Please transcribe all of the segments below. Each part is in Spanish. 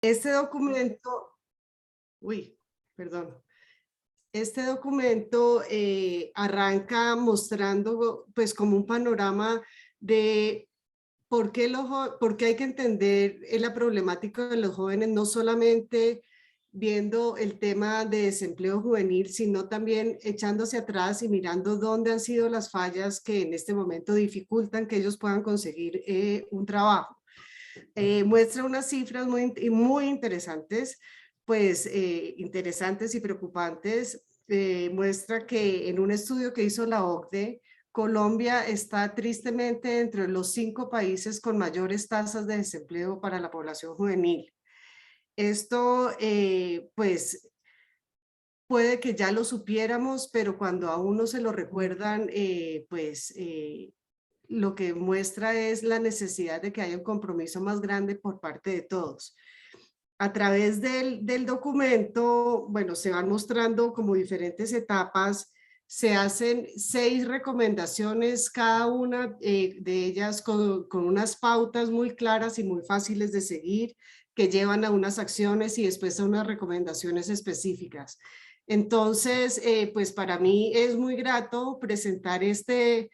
Este documento, uy, perdón. Este documento arranca mostrando pues como un panorama de por qué hay que entender la problemática de los jóvenes, no solamente viendo el tema de desempleo juvenil, sino también echándose atrás y mirando dónde han sido las fallas que en este momento dificultan que ellos puedan conseguir un trabajo. Muestra unas cifras muy interesantes, pues interesantes y preocupantes. Muestra que en un estudio que hizo la OCDE, Colombia está tristemente entre los 5 países con mayores tasas de desempleo para la población juvenil. Esto, pues, puede que ya lo supiéramos, pero cuando a uno se lo recuerdan, lo que muestra es la necesidad de que haya un compromiso más grande por parte de todos. A través del documento, bueno, se van mostrando como diferentes etapas, se hacen 6 recomendaciones, cada una de ellas con unas pautas muy claras y muy fáciles de seguir, que llevan a unas acciones y después a unas recomendaciones específicas. Entonces, pues para mí es muy grato presentar este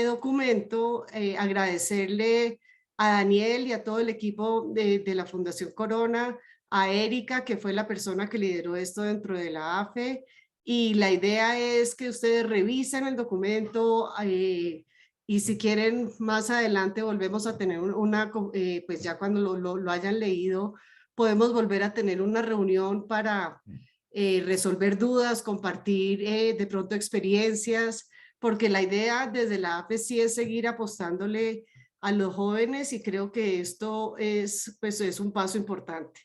documento, agradecerle a Daniel y a todo el equipo de la Fundación Corona, a Erika, que fue la persona que lideró esto dentro de la AFE, y la idea es que ustedes revisen el documento y si quieren más adelante volvemos a tener pues ya cuando lo hayan leído, podemos volver a tener una reunión para resolver dudas, compartir de pronto experiencias, porque la idea desde la AFE sí es seguir apostándole a los jóvenes y creo que esto es, pues, es un paso importante.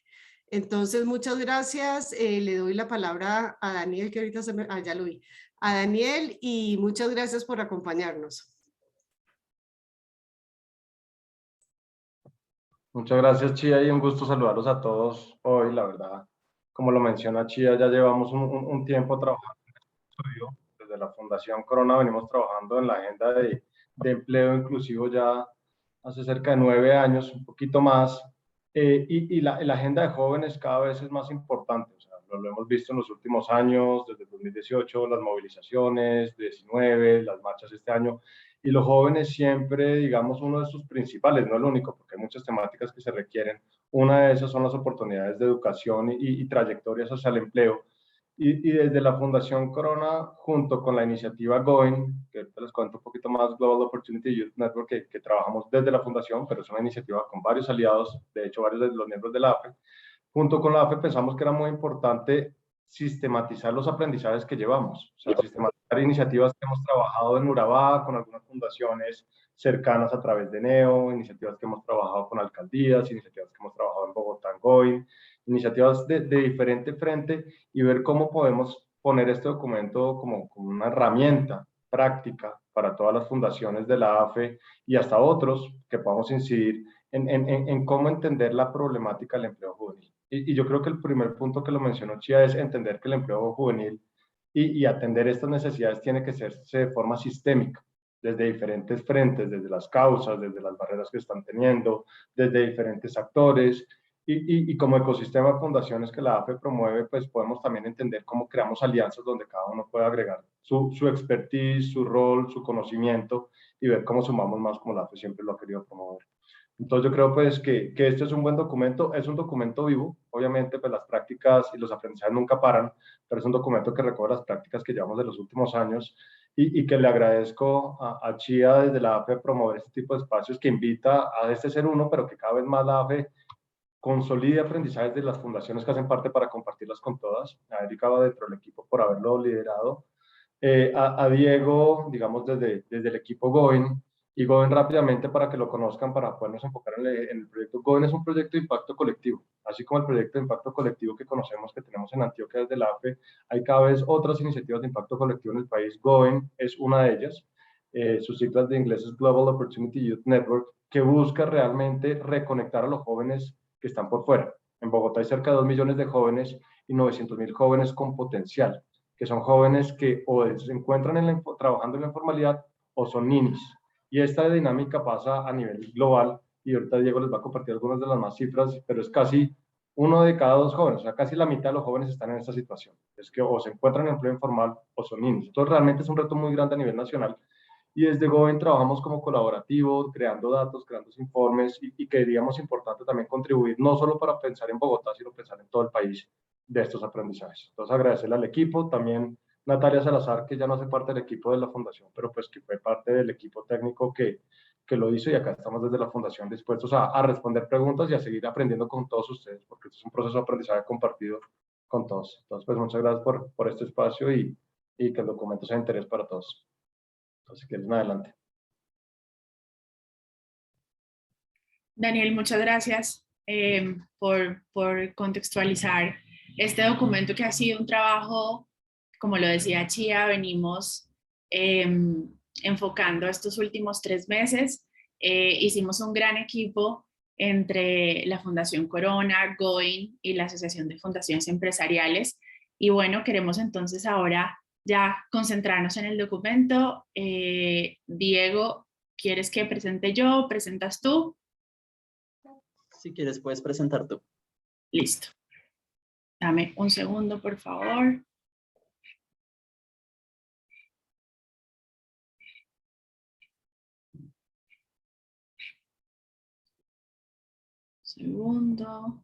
Entonces, muchas gracias. Le doy la palabra a Daniel, que ahorita ya lo vi. A Daniel y muchas gracias por acompañarnos. Muchas gracias, Chía, y un gusto saludarlos a todos hoy, la verdad. Como lo menciona Chía, ya llevamos un tiempo trabajando en este estudio. Desde la Fundación Corona venimos trabajando en la agenda de empleo inclusivo ya hace cerca de 9 años, un poquito más. La agenda de jóvenes cada vez es más importante. O sea, lo hemos visto en los últimos años, desde 2018, las movilizaciones, 19, las marchas este año. Y los jóvenes siempre, digamos, uno de sus principales, no el único, porque hay muchas temáticas que se requieren. Una de esas son las oportunidades de educación y trayectorias hacia el empleo. Y desde la Fundación Corona, junto con la iniciativa GOIN, que te les cuento un poquito más, Global Opportunity Youth Network, que trabajamos desde la Fundación, pero es una iniciativa con varios aliados, de hecho varios de los miembros de la AFE. Junto con la AFE pensamos que era muy importante sistematizar los aprendizajes que llevamos, o sea, sistematizar iniciativas que hemos trabajado en Urabá, con algunas fundaciones cercanas a través de NEO, iniciativas que hemos trabajado con alcaldías, iniciativas que hemos trabajado en Bogotá, en GOIN, iniciativas de diferente frente y ver cómo podemos poner este documento como una herramienta práctica para todas las fundaciones de la AFE y hasta otros que podamos incidir en cómo entender la problemática del empleo juvenil. Y yo creo que el primer punto que lo mencionó Chía es entender que el empleo juvenil y atender estas necesidades tiene que hacerse de forma sistémica, desde diferentes frentes, desde las causas, desde las barreras que están teniendo, desde diferentes actores, y como ecosistema de fundaciones que la AFE promueve, pues podemos también entender cómo creamos alianzas donde cada uno puede agregar su expertise, su rol, su conocimiento y ver cómo sumamos más como la AFE siempre lo ha querido promover. Entonces yo creo pues que este es un buen documento, es un documento vivo, obviamente pues las prácticas y los aprendizajes nunca paran, pero es un documento que recoge las prácticas que llevamos de los últimos años y que le agradezco a Chía desde la AFE promover este tipo de espacios que invita a este ser uno, pero que cada vez más la AFE consolide aprendizajes de las fundaciones que hacen parte para compartirlas con todas. A Erika va dentro del equipo por haberlo liderado. A Diego, digamos, desde el equipo GOIN, y GOIN rápidamente para que lo conozcan, para podernos enfocar en el proyecto. GOIN es un proyecto de impacto colectivo, así como el proyecto de impacto colectivo que conocemos que tenemos en Antioquia desde la AFE, hay cada vez otras iniciativas de impacto colectivo en el país. GOIN es una de ellas. Sus siglas de inglés es Global Opportunity Youth Network, que busca realmente reconectar a los jóvenes que están por fuera. En Bogotá hay cerca de 2 millones de jóvenes y 900.000 jóvenes con potencial, que son jóvenes que o se encuentran trabajando en la informalidad o son ninis. Y esta dinámica pasa a nivel global, y ahorita Diego les va a compartir algunas de las más cifras, pero es casi 1 de cada 2 jóvenes, o sea, casi la mitad de los jóvenes están en esta situación. Es que o se encuentran en empleo informal o son niños. Entonces, realmente es un reto muy grande a nivel nacional. Y desde Goven trabajamos como colaborativo, creando datos, creando informes y queríamos importante también contribuir, no solo para pensar en Bogotá, sino pensar en todo el país de estos aprendizajes. Entonces, agradecerle al equipo, también Natalia Salazar, que ya no hace parte del equipo de la fundación, pero pues que fue parte del equipo técnico que lo hizo, y acá estamos desde la fundación dispuestos a responder preguntas y a seguir aprendiendo con todos ustedes, porque esto es un proceso de aprendizaje compartido con todos. Entonces, pues muchas gracias por este espacio y que el documento sea de interés para todos. Entonces, si quieren, adelante. Daniel, muchas gracias por contextualizar este documento, que ha sido un trabajo, como lo decía Chía, venimos enfocando estos últimos 3 meses. Hicimos un gran equipo entre la Fundación Corona, Going y la Asociación de Fundaciones Empresariales. Y bueno, queremos entonces ahora ya concentrarnos en el documento. Diego, ¿quieres que presente yo? ¿Presentas tú? Si quieres, puedes presentar tú. Listo. Dame un segundo, por favor. Segundo.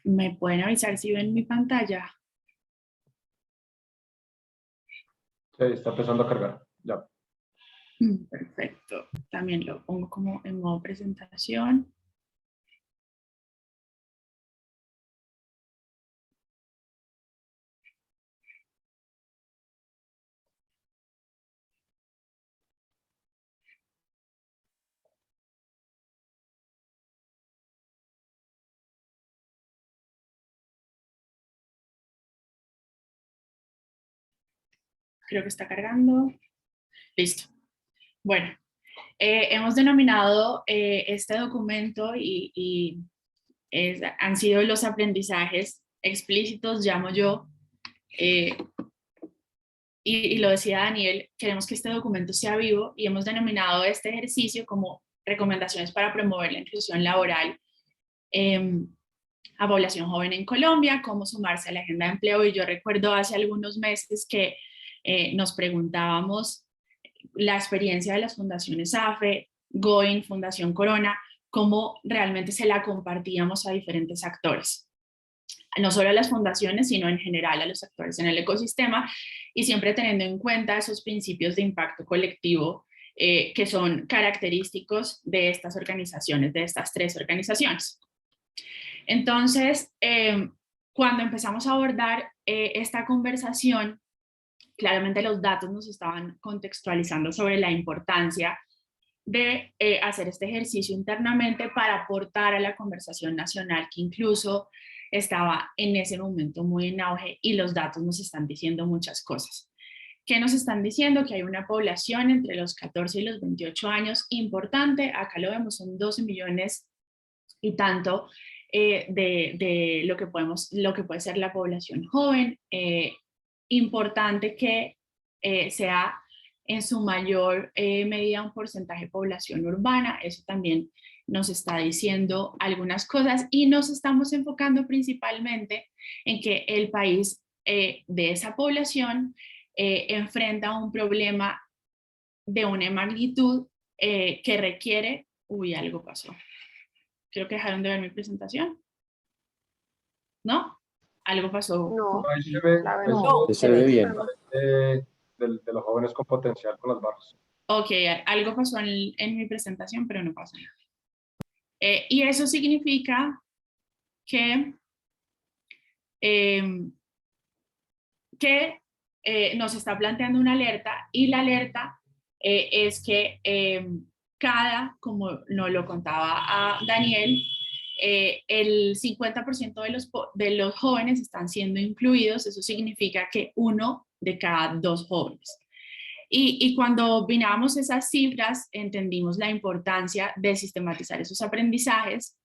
¿Me pueden avisar si ven mi pantalla? Sí, está empezando a cargar. Ya. Perfecto. También lo pongo como en modo presentación. Creo que está cargando. Listo. Bueno, hemos denominado este documento han sido los aprendizajes explícitos, llamo yo, y lo decía Daniel, queremos que este documento sea vivo y hemos denominado este ejercicio como recomendaciones para promover la inclusión laboral a población joven en Colombia, cómo sumarse a la agenda de empleo. Y yo recuerdo hace algunos meses que nos preguntábamos la experiencia de las fundaciones AFE, Going, Fundación Corona, cómo realmente se la compartíamos a diferentes actores, no solo a las fundaciones, sino en general a los actores en el ecosistema, y siempre teniendo en cuenta esos principios de impacto colectivo que son característicos de estas organizaciones, de estas 3 organizaciones. Entonces, cuando empezamos a abordar esta conversación, claramente los datos nos estaban contextualizando sobre la importancia de hacer este ejercicio internamente para aportar a la conversación nacional, que incluso estaba en ese momento muy en auge, y los datos nos están diciendo muchas cosas. ¿Qué nos están diciendo? Que hay una población entre los 14 y los 28 años importante, acá lo vemos, son 12 millones y tanto de lo que puede ser la población joven, importante que sea en su mayor medida un porcentaje de población urbana. Eso también nos está diciendo algunas cosas, y nos estamos enfocando principalmente en que el país de esa población enfrenta un problema de una magnitud que requiere... Uy, algo pasó. Creo que dejaron de ver mi presentación. ¿No? Algo pasó. No, Ahí se ve, la ahí verdad. Se ve bien. de los jóvenes con potencial con las barras. Ok, algo pasó en mi presentación, pero no pasa nada. Y eso significa que, nos está planteando una alerta, y la alerta es que como nos lo contaba a Daniel, el 50% de los jóvenes están siendo incluidos. Eso significa que 1 de cada 2 jóvenes. Y cuando vinamos esas cifras, entendimos la importancia de sistematizar esos aprendizajes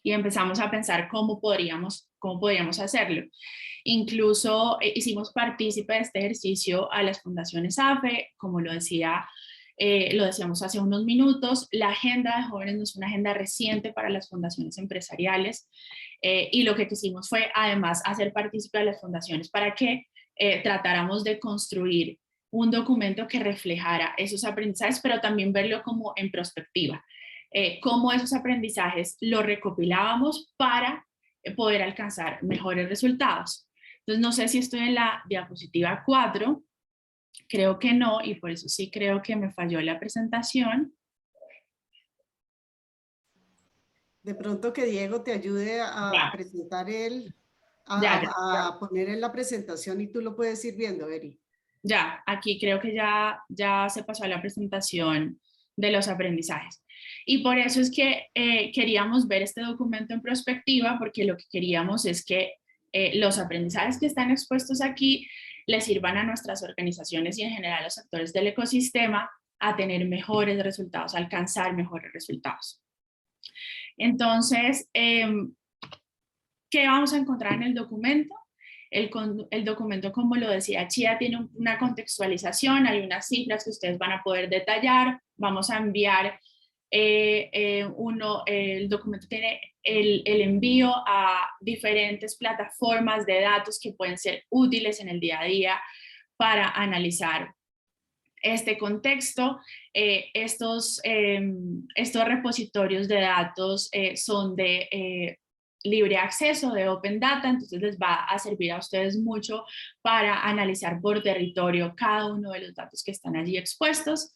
y empezamos a pensar cómo podríamos hacerlo. Incluso hicimos partícipe de este ejercicio a las fundaciones AFE, como lo decíamos hace unos minutos. La agenda de jóvenes no es una agenda reciente para las fundaciones empresariales, y lo que quisimos fue además hacer partícipe a las fundaciones para que tratáramos de construir un documento que reflejara esos aprendizajes, pero también verlo como en perspectiva, cómo esos aprendizajes los recopilábamos para poder alcanzar mejores resultados. Entonces, no sé si estoy en la diapositiva 4, creo que no, y por eso sí creo que me falló la presentación. De pronto que Diego te ayude a presentar a poner en la presentación y tú lo puedes ir viendo, Eri. Ya, aquí creo que ya se pasó a la presentación de los aprendizajes. Y por eso es que queríamos ver este documento en perspectiva, porque lo que queríamos es que los aprendizajes que están expuestos aquí les sirvan a nuestras organizaciones y en general a los actores del ecosistema a tener mejores resultados, a alcanzar mejores resultados. Entonces, ¿qué vamos a encontrar en el documento? El documento, como lo decía Chía, tiene una contextualización, hay unas cifras que ustedes van a poder detallar. Vamos a enviar el documento tiene el envío a diferentes plataformas de datos que pueden ser útiles en el día a día para analizar este contexto. Estos repositorios de datos son de libre acceso, de Open Data, entonces les va a servir a ustedes mucho para analizar por territorio cada uno de los datos que están allí expuestos.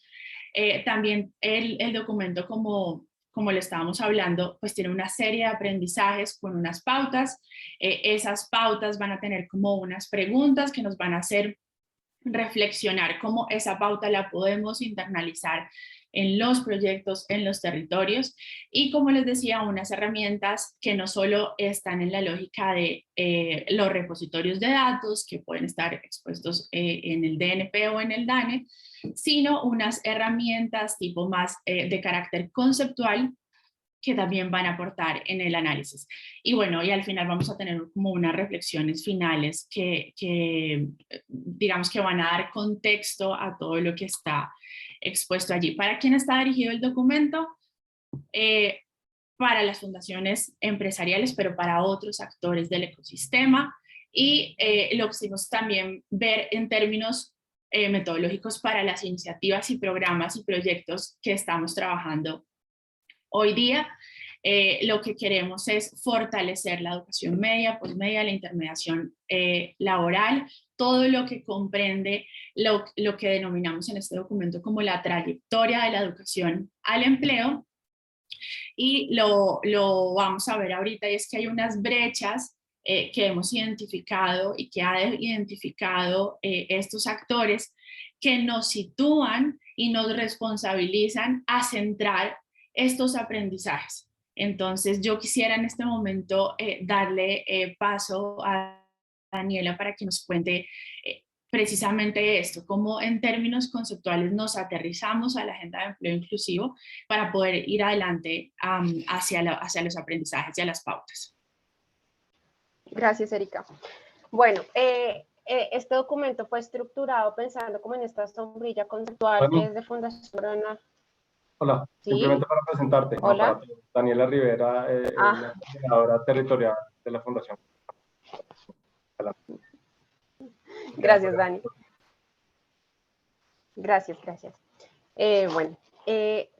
También el documento, como le estábamos hablando, pues tiene una serie de aprendizajes con unas pautas. Esas pautas van a tener como unas preguntas que nos van a hacer reflexionar cómo esa pauta la podemos internalizar en los proyectos, en los territorios, y como les decía, unas herramientas que no solo están en la lógica de los repositorios de datos que pueden estar expuestos en el DNP o en el DANE, sino unas herramientas tipo más de carácter conceptual que también van a aportar en el análisis. Y bueno, y al final vamos a tener como unas reflexiones finales que digamos que van a dar contexto a todo lo que está expuesto allí. ¿Para quién está dirigido el documento? Para las fundaciones empresariales, pero para otros actores del ecosistema. Y lo quisimos también ver en términos metodológicos para las iniciativas y programas y proyectos que estamos trabajando hoy día. Lo que queremos es fortalecer la educación media, posmedia, la intermediación laboral, todo lo que comprende lo que denominamos en este documento como la trayectoria de la educación al empleo. Y lo vamos a ver ahorita, y es que hay unas brechas que hemos identificado y que ha identificado estos actores que nos sitúan y nos responsabilizan a centrar estos aprendizajes. Entonces yo quisiera en este momento darle paso a Daniela para que nos cuente precisamente esto, cómo en términos conceptuales nos aterrizamos a la agenda de empleo inclusivo para poder ir adelante hacia los aprendizajes y a las pautas. Gracias, Erika. Bueno, este documento fue estructurado pensando como en esta sombrilla conceptual que es de Fundación Corona. Hola, ¿Sí? Simplemente para presentarte. Hola. No, para Daniela Rivera, la coordinadora territorial de la Fundación. Gracias, Dani. Gracias. Bueno,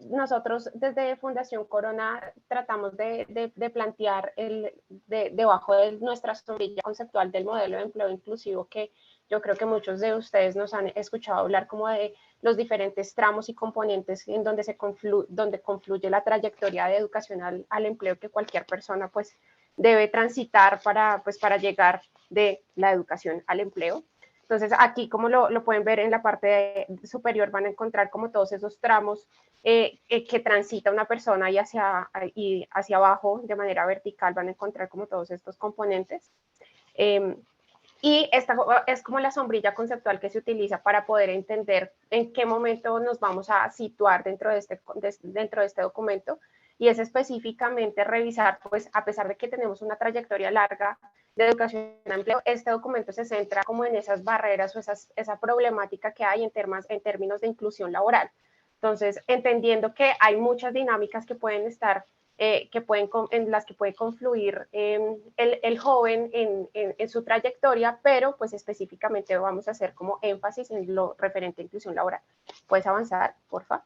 nosotros desde Fundación Corona tratamos de plantear debajo de nuestra sombrilla conceptual del modelo de empleo inclusivo, que yo creo que muchos de ustedes nos han escuchado hablar como de los diferentes tramos y componentes en donde confluye la trayectoria de educación al empleo que cualquier persona pues debe transitar para llegar de la educación al empleo. Entonces aquí, como lo pueden ver en la parte superior, van a encontrar como todos esos tramos que transita una persona y hacia abajo de manera vertical van a encontrar como todos estos componentes. Y esta es como la sombrilla conceptual que se utiliza para poder entender en qué momento nos vamos a situar dentro de este documento, y es específicamente revisar, pues a pesar de que tenemos una trayectoria larga de educación a empleo, este documento se centra como en esas barreras o esa problemática que hay en términos de inclusión laboral. Entonces, entendiendo que hay muchas dinámicas que pueden estar en las que puede confluir el joven en su trayectoria, pero pues específicamente vamos a hacer como énfasis en lo referente a inclusión laboral. ¿Puedes avanzar, por favor?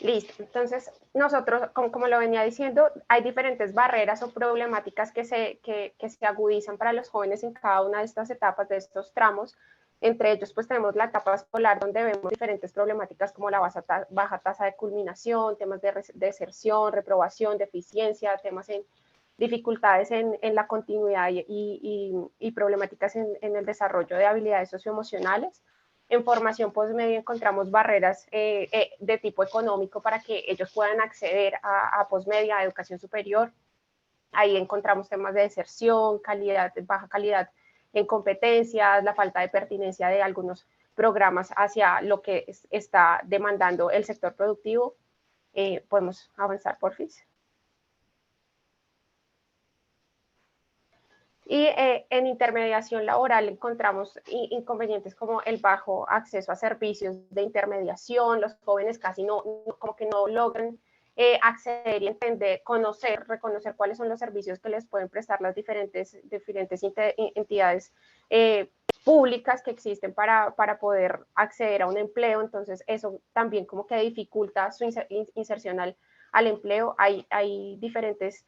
Listo, entonces nosotros, como lo venía diciendo, hay diferentes barreras o problemáticas que se agudizan para los jóvenes en cada una de estas etapas, de estos tramos. Entre ellos, pues tenemos la etapa escolar, donde vemos diferentes problemáticas como la baja tasa de culminación, temas de deserción, reprobación, deficiencia, temas en dificultades en la continuidad y problemáticas en el desarrollo de habilidades socioemocionales. En formación postmedia encontramos barreras de tipo económico para que ellos puedan acceder a postmedia, a educación superior. Ahí encontramos temas de deserción, baja calidad en competencias, la falta de pertinencia de algunos programas hacia lo que está demandando el sector productivo. Podemos avanzar, por fin. Y en intermediación laboral encontramos inconvenientes como el bajo acceso a servicios de intermediación. Los jóvenes casi como que no logran acceder y entender, reconocer cuáles son los servicios que les pueden prestar las diferentes entidades públicas que existen para poder acceder a un empleo. Entonces eso también como que dificulta su inserción al empleo. Hay diferentes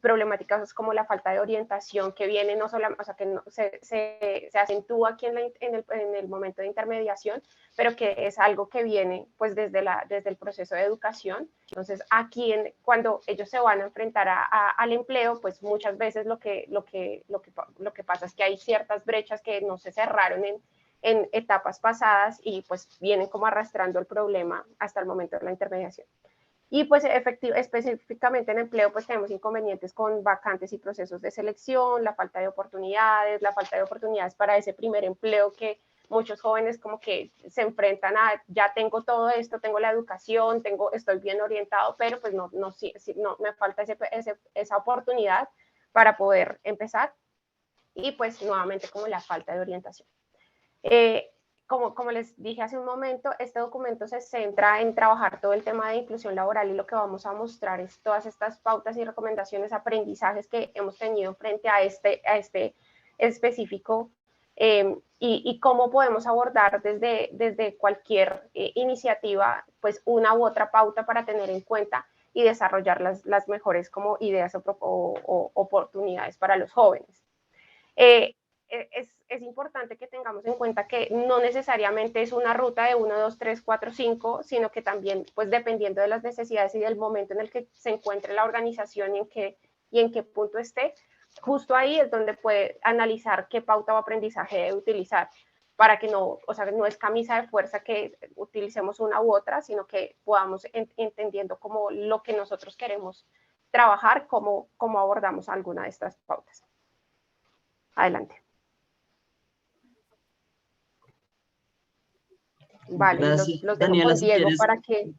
problemáticas como la falta de orientación que viene no solamente, o sea, que no, se acentúa aquí en el momento de intermediación, pero que es algo que viene pues desde el proceso de educación. Entonces aquí cuando ellos se van a enfrentar al empleo, pues muchas veces lo que pasa es que hay ciertas brechas que no se cerraron en etapas pasadas y pues vienen como arrastrando el problema hasta el momento de la intermediación. Y pues específicamente en empleo pues tenemos inconvenientes con vacantes y procesos de selección, la falta de oportunidades para ese primer empleo que muchos jóvenes como que se enfrentan a, ya tengo todo esto, tengo la educación, estoy bien orientado, pero pues no me falta esa oportunidad para poder empezar. Y pues nuevamente como la falta de orientación. Como les dije hace un momento, este documento se centra en trabajar todo el tema de inclusión laboral y lo que vamos a mostrar es todas estas pautas y recomendaciones, aprendizajes que hemos tenido frente a este específico y cómo podemos abordar desde cualquier iniciativa, pues una u otra pauta para tener en cuenta y desarrollar las mejores como ideas o oportunidades para los jóvenes. Es importante que tengamos en cuenta que no necesariamente es una ruta de 1, 2, 3, 4, 5, sino que también, pues dependiendo de las necesidades y del momento en el que se encuentre la organización y en qué punto esté, justo ahí es donde puede analizar qué pauta o aprendizaje debe utilizar para que no es camisa de fuerza que utilicemos una u otra, sino que podamos entendiendo como lo que nosotros queremos trabajar, cómo abordamos alguna de estas pautas. Adelante. Vale, los dejo Daniela, con Diego si para que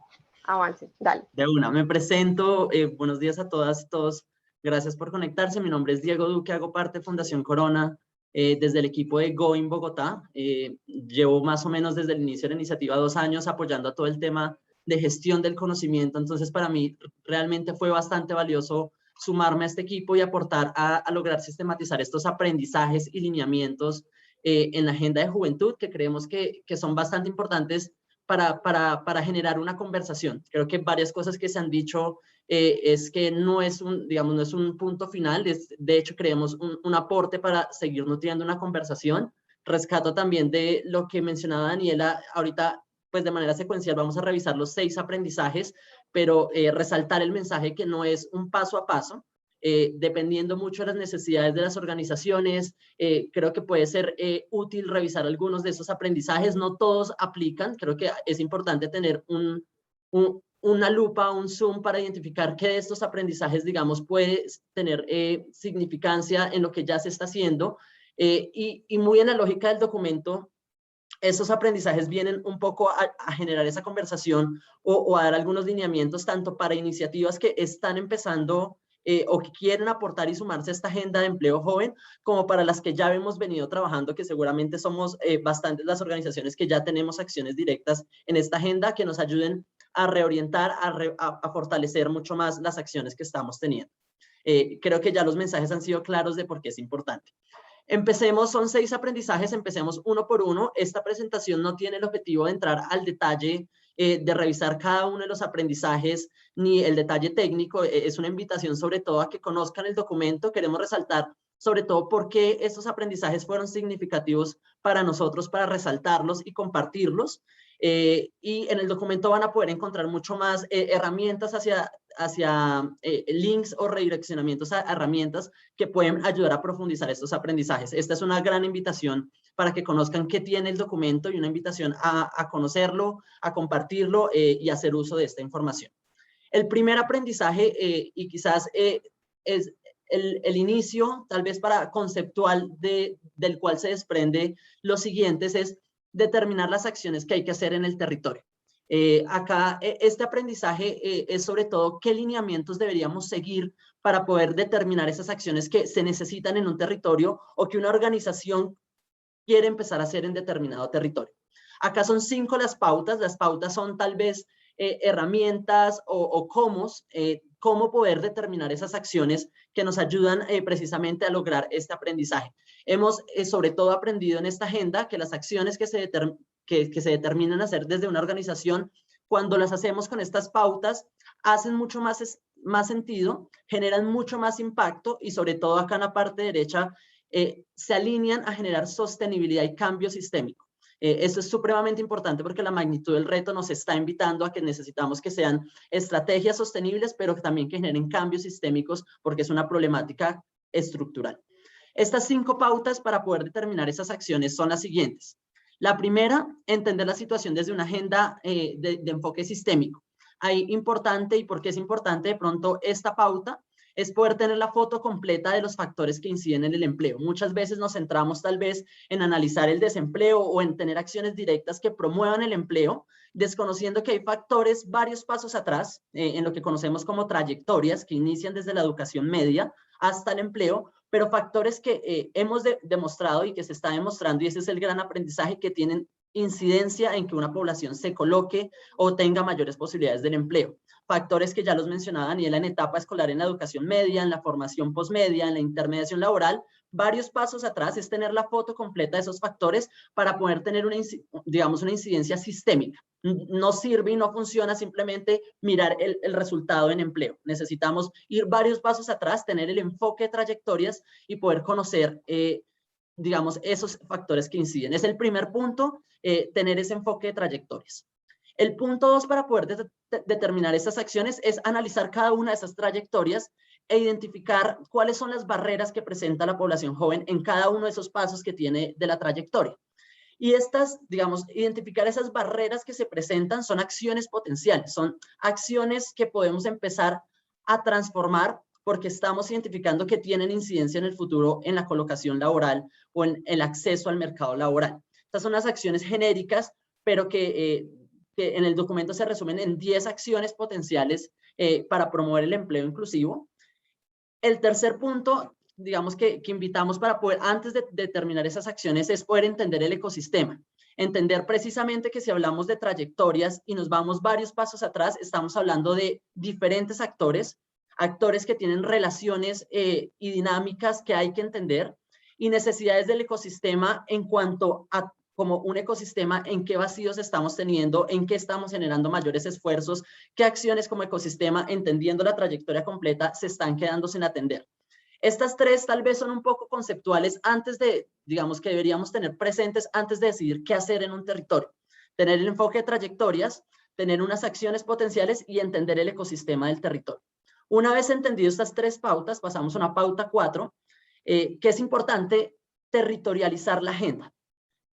avance. Dale. De una, me presento. Buenos días a todas y todos. Gracias por conectarse. Mi nombre es Diego Duque, hago parte de Fundación Corona desde el equipo de Going Bogotá. Llevo más o menos desde el inicio de la iniciativa 2 años apoyando a todo el tema de gestión del conocimiento. Entonces, para mí realmente fue bastante valioso sumarme a este equipo y aportar a lograr sistematizar estos aprendizajes y lineamientos en la agenda de juventud, que creemos que son bastante importantes para generar una conversación. Creo que varias cosas que se han dicho es que no es un punto final, de hecho creemos un aporte para seguir nutriendo una conversación. Rescato también de lo que mencionaba Daniela, ahorita pues de manera secuencial vamos a revisar los 6 aprendizajes, pero resaltar el mensaje que no es un paso a paso, dependiendo mucho de las necesidades de las organizaciones. Creo que puede ser útil revisar algunos de esos aprendizajes. No todos aplican. Creo que es importante tener una lupa, un zoom para identificar qué de estos aprendizajes, digamos, puede tener significancia en lo que ya se está haciendo. Y muy en la lógica del documento, esos aprendizajes vienen un poco a generar esa conversación o a dar algunos lineamientos tanto para iniciativas que están empezando o que quieren aportar y sumarse a esta agenda de empleo joven, como para las que ya hemos venido trabajando, que seguramente somos bastantes las organizaciones que ya tenemos acciones directas en esta agenda que nos ayuden a reorientar, a fortalecer mucho más las acciones que estamos teniendo. Creo que ya los mensajes han sido claros de por qué es importante. Empecemos, son 6 aprendizajes, empecemos uno por uno. Esta presentación no tiene el objetivo de entrar al detalle, de revisar cada uno de los aprendizajes, ni el detalle técnico. Es una invitación sobre todo a que conozcan el documento. Queremos resaltar sobre todo por qué estos aprendizajes fueron significativos para nosotros, para resaltarlos y compartirlos. Y en el documento van a poder encontrar mucho más herramientas hacia links o redireccionamientos a herramientas que pueden ayudar a profundizar estos aprendizajes. Esta es una gran invitación para que conozcan qué tiene el documento y una invitación a conocerlo, a compartirlo y hacer uso de esta información. El primer aprendizaje, y quizás es el inicio, tal vez para conceptual del cual se desprende los siguientes, es determinar las acciones que hay que hacer en el territorio. Acá este aprendizaje es sobre todo qué lineamientos deberíamos seguir para poder determinar esas acciones que se necesitan en un territorio o que una organización quiere empezar a hacer en determinado territorio. Acá son 5 las pautas son tal vez herramientas o cómo poder determinar esas acciones que nos ayudan precisamente a lograr este aprendizaje. Hemos sobre todo aprendido en esta agenda que las acciones que se determinan hacer desde una organización, cuando las hacemos con estas pautas, hacen mucho más sentido, generan mucho más impacto y sobre todo acá en la parte derecha se alinean a generar sostenibilidad y cambio sistémico. Esto es supremamente importante porque la magnitud del reto nos está invitando a que necesitamos que sean estrategias sostenibles, pero también que generen cambios sistémicos porque es una problemática estructural. Estas 5 pautas para poder determinar esas acciones son las siguientes. La primera, entender la situación desde una agenda de enfoque sistémico. Ahí importante, y por qué es importante de pronto esta pauta, es poder tener la foto completa de los factores que inciden en el empleo. Muchas veces nos centramos tal vez en analizar el desempleo o en tener acciones directas que promuevan el empleo, desconociendo que hay factores varios pasos atrás, en lo que conocemos como trayectorias, que inician desde la educación media hasta el empleo, pero factores que hemos demostrado y que se está demostrando, y ese es el gran aprendizaje, que tienen incidencia en que una población se coloque o tenga mayores posibilidades del empleo. Factores que ya los mencionaba Daniela en etapa escolar, en la educación media, en la formación posmedia, en la intermediación laboral. Varios pasos atrás es tener la foto completa de esos factores para poder tener una incidencia sistémica. No sirve y no funciona simplemente mirar el resultado en empleo. Necesitamos ir varios pasos atrás, tener el enfoque de trayectorias y poder conocer esos factores que inciden. Es el primer punto, tener ese enfoque de trayectorias. El punto 2 para poder determinar estas acciones es analizar cada una de esas trayectorias e identificar cuáles son las barreras que presenta la población joven en cada uno de esos pasos que tiene de la trayectoria. Y identificar esas barreras que se presentan son acciones potenciales, son acciones que podemos empezar a transformar porque estamos identificando que tienen incidencia en el futuro en la colocación laboral o en el acceso al mercado laboral. Estas son las acciones genéricas, pero que en el documento se resumen en 10 acciones potenciales para promover el empleo inclusivo. El tercer punto, que invitamos para poder, antes de determinar esas acciones, es poder entender el ecosistema. Entender precisamente que si hablamos de trayectorias y nos vamos varios pasos atrás, estamos hablando de diferentes actores que tienen relaciones y dinámicas que hay que entender y necesidades del ecosistema en cuanto a como un ecosistema, en qué vacíos estamos teniendo, en qué estamos generando mayores esfuerzos, qué acciones como ecosistema, entendiendo la trayectoria completa, se están quedando sin atender. Estas 3 tal vez son un poco conceptuales antes de, que deberíamos tener presentes antes de decidir qué hacer en un territorio. Tener el enfoque de trayectorias, tener unas acciones potenciales y entender el ecosistema del territorio. Una vez entendido estas 3 pautas, pasamos a una pauta 4, que es importante territorializar la agenda.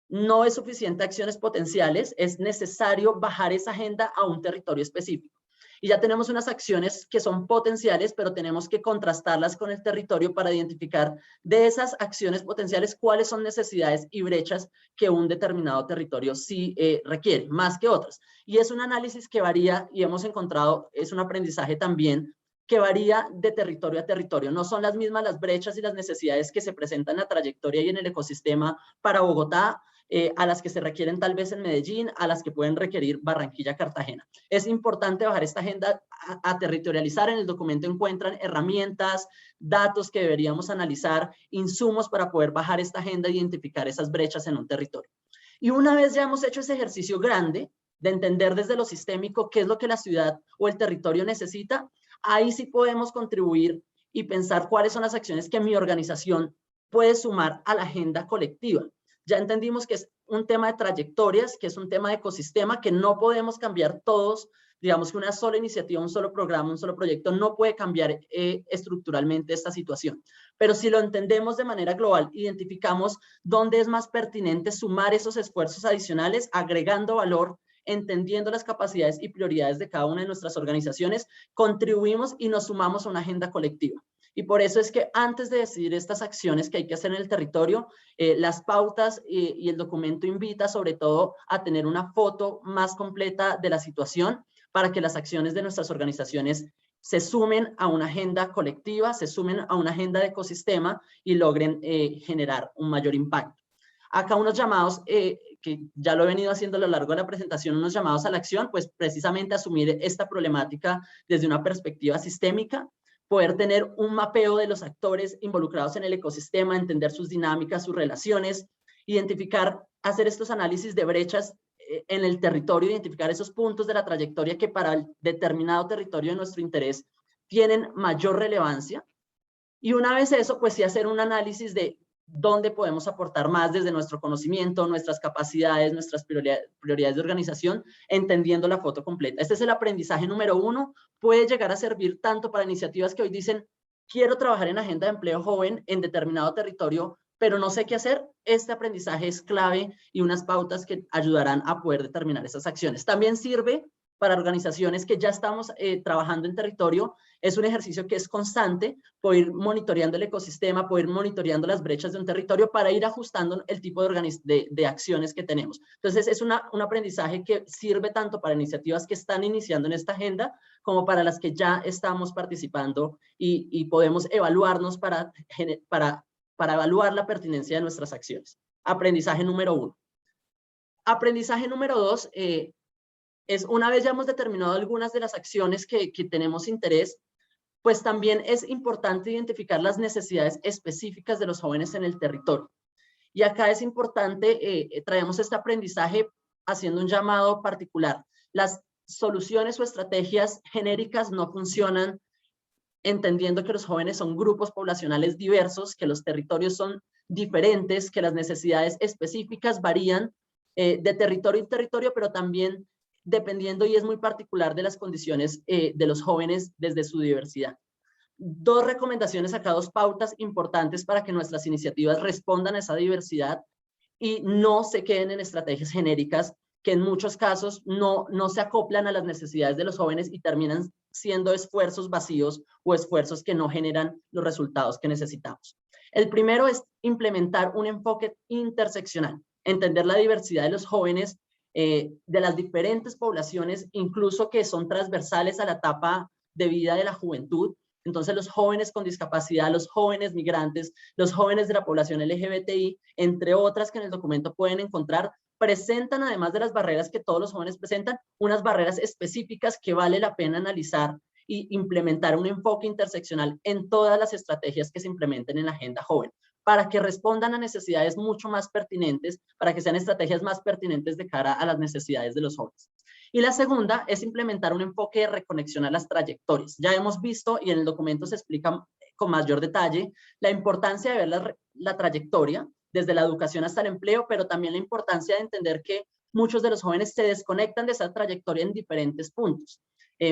No es suficiente acciones potenciales, es necesario bajar esa agenda a un territorio específico. Y ya tenemos unas acciones que son potenciales, pero tenemos que contrastarlas con el territorio para identificar de esas acciones potenciales cuáles son necesidades y brechas que un determinado territorio sí requiere, más que otras. Y es un análisis que varía y hemos encontrado, es un aprendizaje también que varía de territorio a territorio. No son las mismas las brechas y las necesidades que se presentan en la trayectoria y en el ecosistema para Bogotá, a las que se requieren tal vez en Medellín, a las que pueden requerir Barranquilla, Cartagena. Es importante bajar esta agenda a territorializar. En el documento encuentran herramientas, datos que deberíamos analizar, insumos para poder bajar esta agenda e identificar esas brechas en un territorio. Y una vez ya hemos hecho ese ejercicio grande de entender desde lo sistémico qué es lo que la ciudad o el territorio necesita, ahí sí podemos contribuir y pensar cuáles son las acciones que mi organización puede sumar a la agenda colectiva. Ya entendimos que es un tema de trayectorias, que es un tema de ecosistema, que no podemos cambiar todos. Digamos que una sola iniciativa, un solo programa, un solo proyecto no puede cambiar estructuralmente esta situación. Pero si lo entendemos de manera global, identificamos dónde es más pertinente sumar esos esfuerzos adicionales, agregando valor, entendiendo las capacidades y prioridades de cada una de nuestras organizaciones, contribuimos y nos sumamos a una agenda colectiva. Y por eso es que antes de decidir estas acciones que hay que hacer en el territorio, las pautas y el documento invita sobre todo a tener una foto más completa de la situación para que las acciones de nuestras organizaciones se sumen a una agenda colectiva, se sumen a una agenda de ecosistema y logren generar un mayor impacto. Acá unos llamados, que ya lo he venido haciendo a lo largo de la presentación, unos llamados a la acción, pues precisamente asumir esta problemática desde una perspectiva sistémica, poder tener un mapeo de los actores involucrados en el ecosistema, entender sus dinámicas, sus relaciones, identificar, hacer estos análisis de brechas en el territorio, identificar esos puntos de la trayectoria que para el determinado territorio de nuestro interés tienen mayor relevancia. Y una vez eso, pues sí hacer un análisis de dónde podemos aportar más desde nuestro conocimiento, nuestras capacidades, nuestras prioridades de organización, entendiendo la foto completa. Este es el aprendizaje número 1. Puede llegar a servir tanto para iniciativas que hoy dicen, quiero trabajar en agenda de empleo joven en determinado territorio, pero no sé qué hacer. Este aprendizaje es clave y unas pautas que ayudarán a poder determinar esas acciones. También sirve para organizaciones que ya estamos trabajando en territorio. Es un ejercicio que es constante, poder ir monitoreando el ecosistema, poder ir monitoreando las brechas de un territorio para ir ajustando el tipo de acciones que tenemos. Entonces, es un aprendizaje que sirve tanto para iniciativas que están iniciando en esta agenda, como para las que ya estamos participando y podemos evaluarnos para evaluar la pertinencia de nuestras acciones. Aprendizaje número 1. Aprendizaje número 2, es una vez ya hemos determinado algunas de las acciones que tenemos interés, pues también es importante identificar las necesidades específicas de los jóvenes en el territorio. Y acá es importante, traemos este aprendizaje haciendo un llamado particular. Las soluciones o estrategias genéricas no funcionan, entendiendo que los jóvenes son grupos poblacionales diversos, que los territorios son diferentes, que las necesidades específicas varían de territorio en territorio, pero también dependiendo y es muy particular de las condiciones de los jóvenes desde su diversidad. 2 recomendaciones acá, 2 pautas importantes para que nuestras iniciativas respondan a esa diversidad y no se queden en estrategias genéricas que en muchos casos no se acoplan a las necesidades de los jóvenes y terminan siendo esfuerzos vacíos o esfuerzos que no generan los resultados que necesitamos. El primero es implementar un enfoque interseccional, entender la diversidad de los jóvenes, de las diferentes poblaciones, incluso que son transversales a la etapa de vida de la juventud. Entonces, los jóvenes con discapacidad, los jóvenes migrantes, los jóvenes de la población LGBTI, entre otras que en el documento pueden encontrar, presentan, además de las barreras que todos los jóvenes presentan, unas barreras específicas que vale la pena analizar y implementar un enfoque interseccional en todas las estrategias que se implementen en la agenda joven, para que respondan a necesidades mucho más pertinentes, para que sean estrategias más pertinentes de cara a las necesidades de los jóvenes. Y la segunda es implementar un enfoque de reconexión a las trayectorias. Ya hemos visto, y en el documento se explica con mayor detalle, la importancia de ver la trayectoria, desde la educación hasta el empleo, pero también la importancia de entender que muchos de los jóvenes se desconectan de esa trayectoria en diferentes puntos.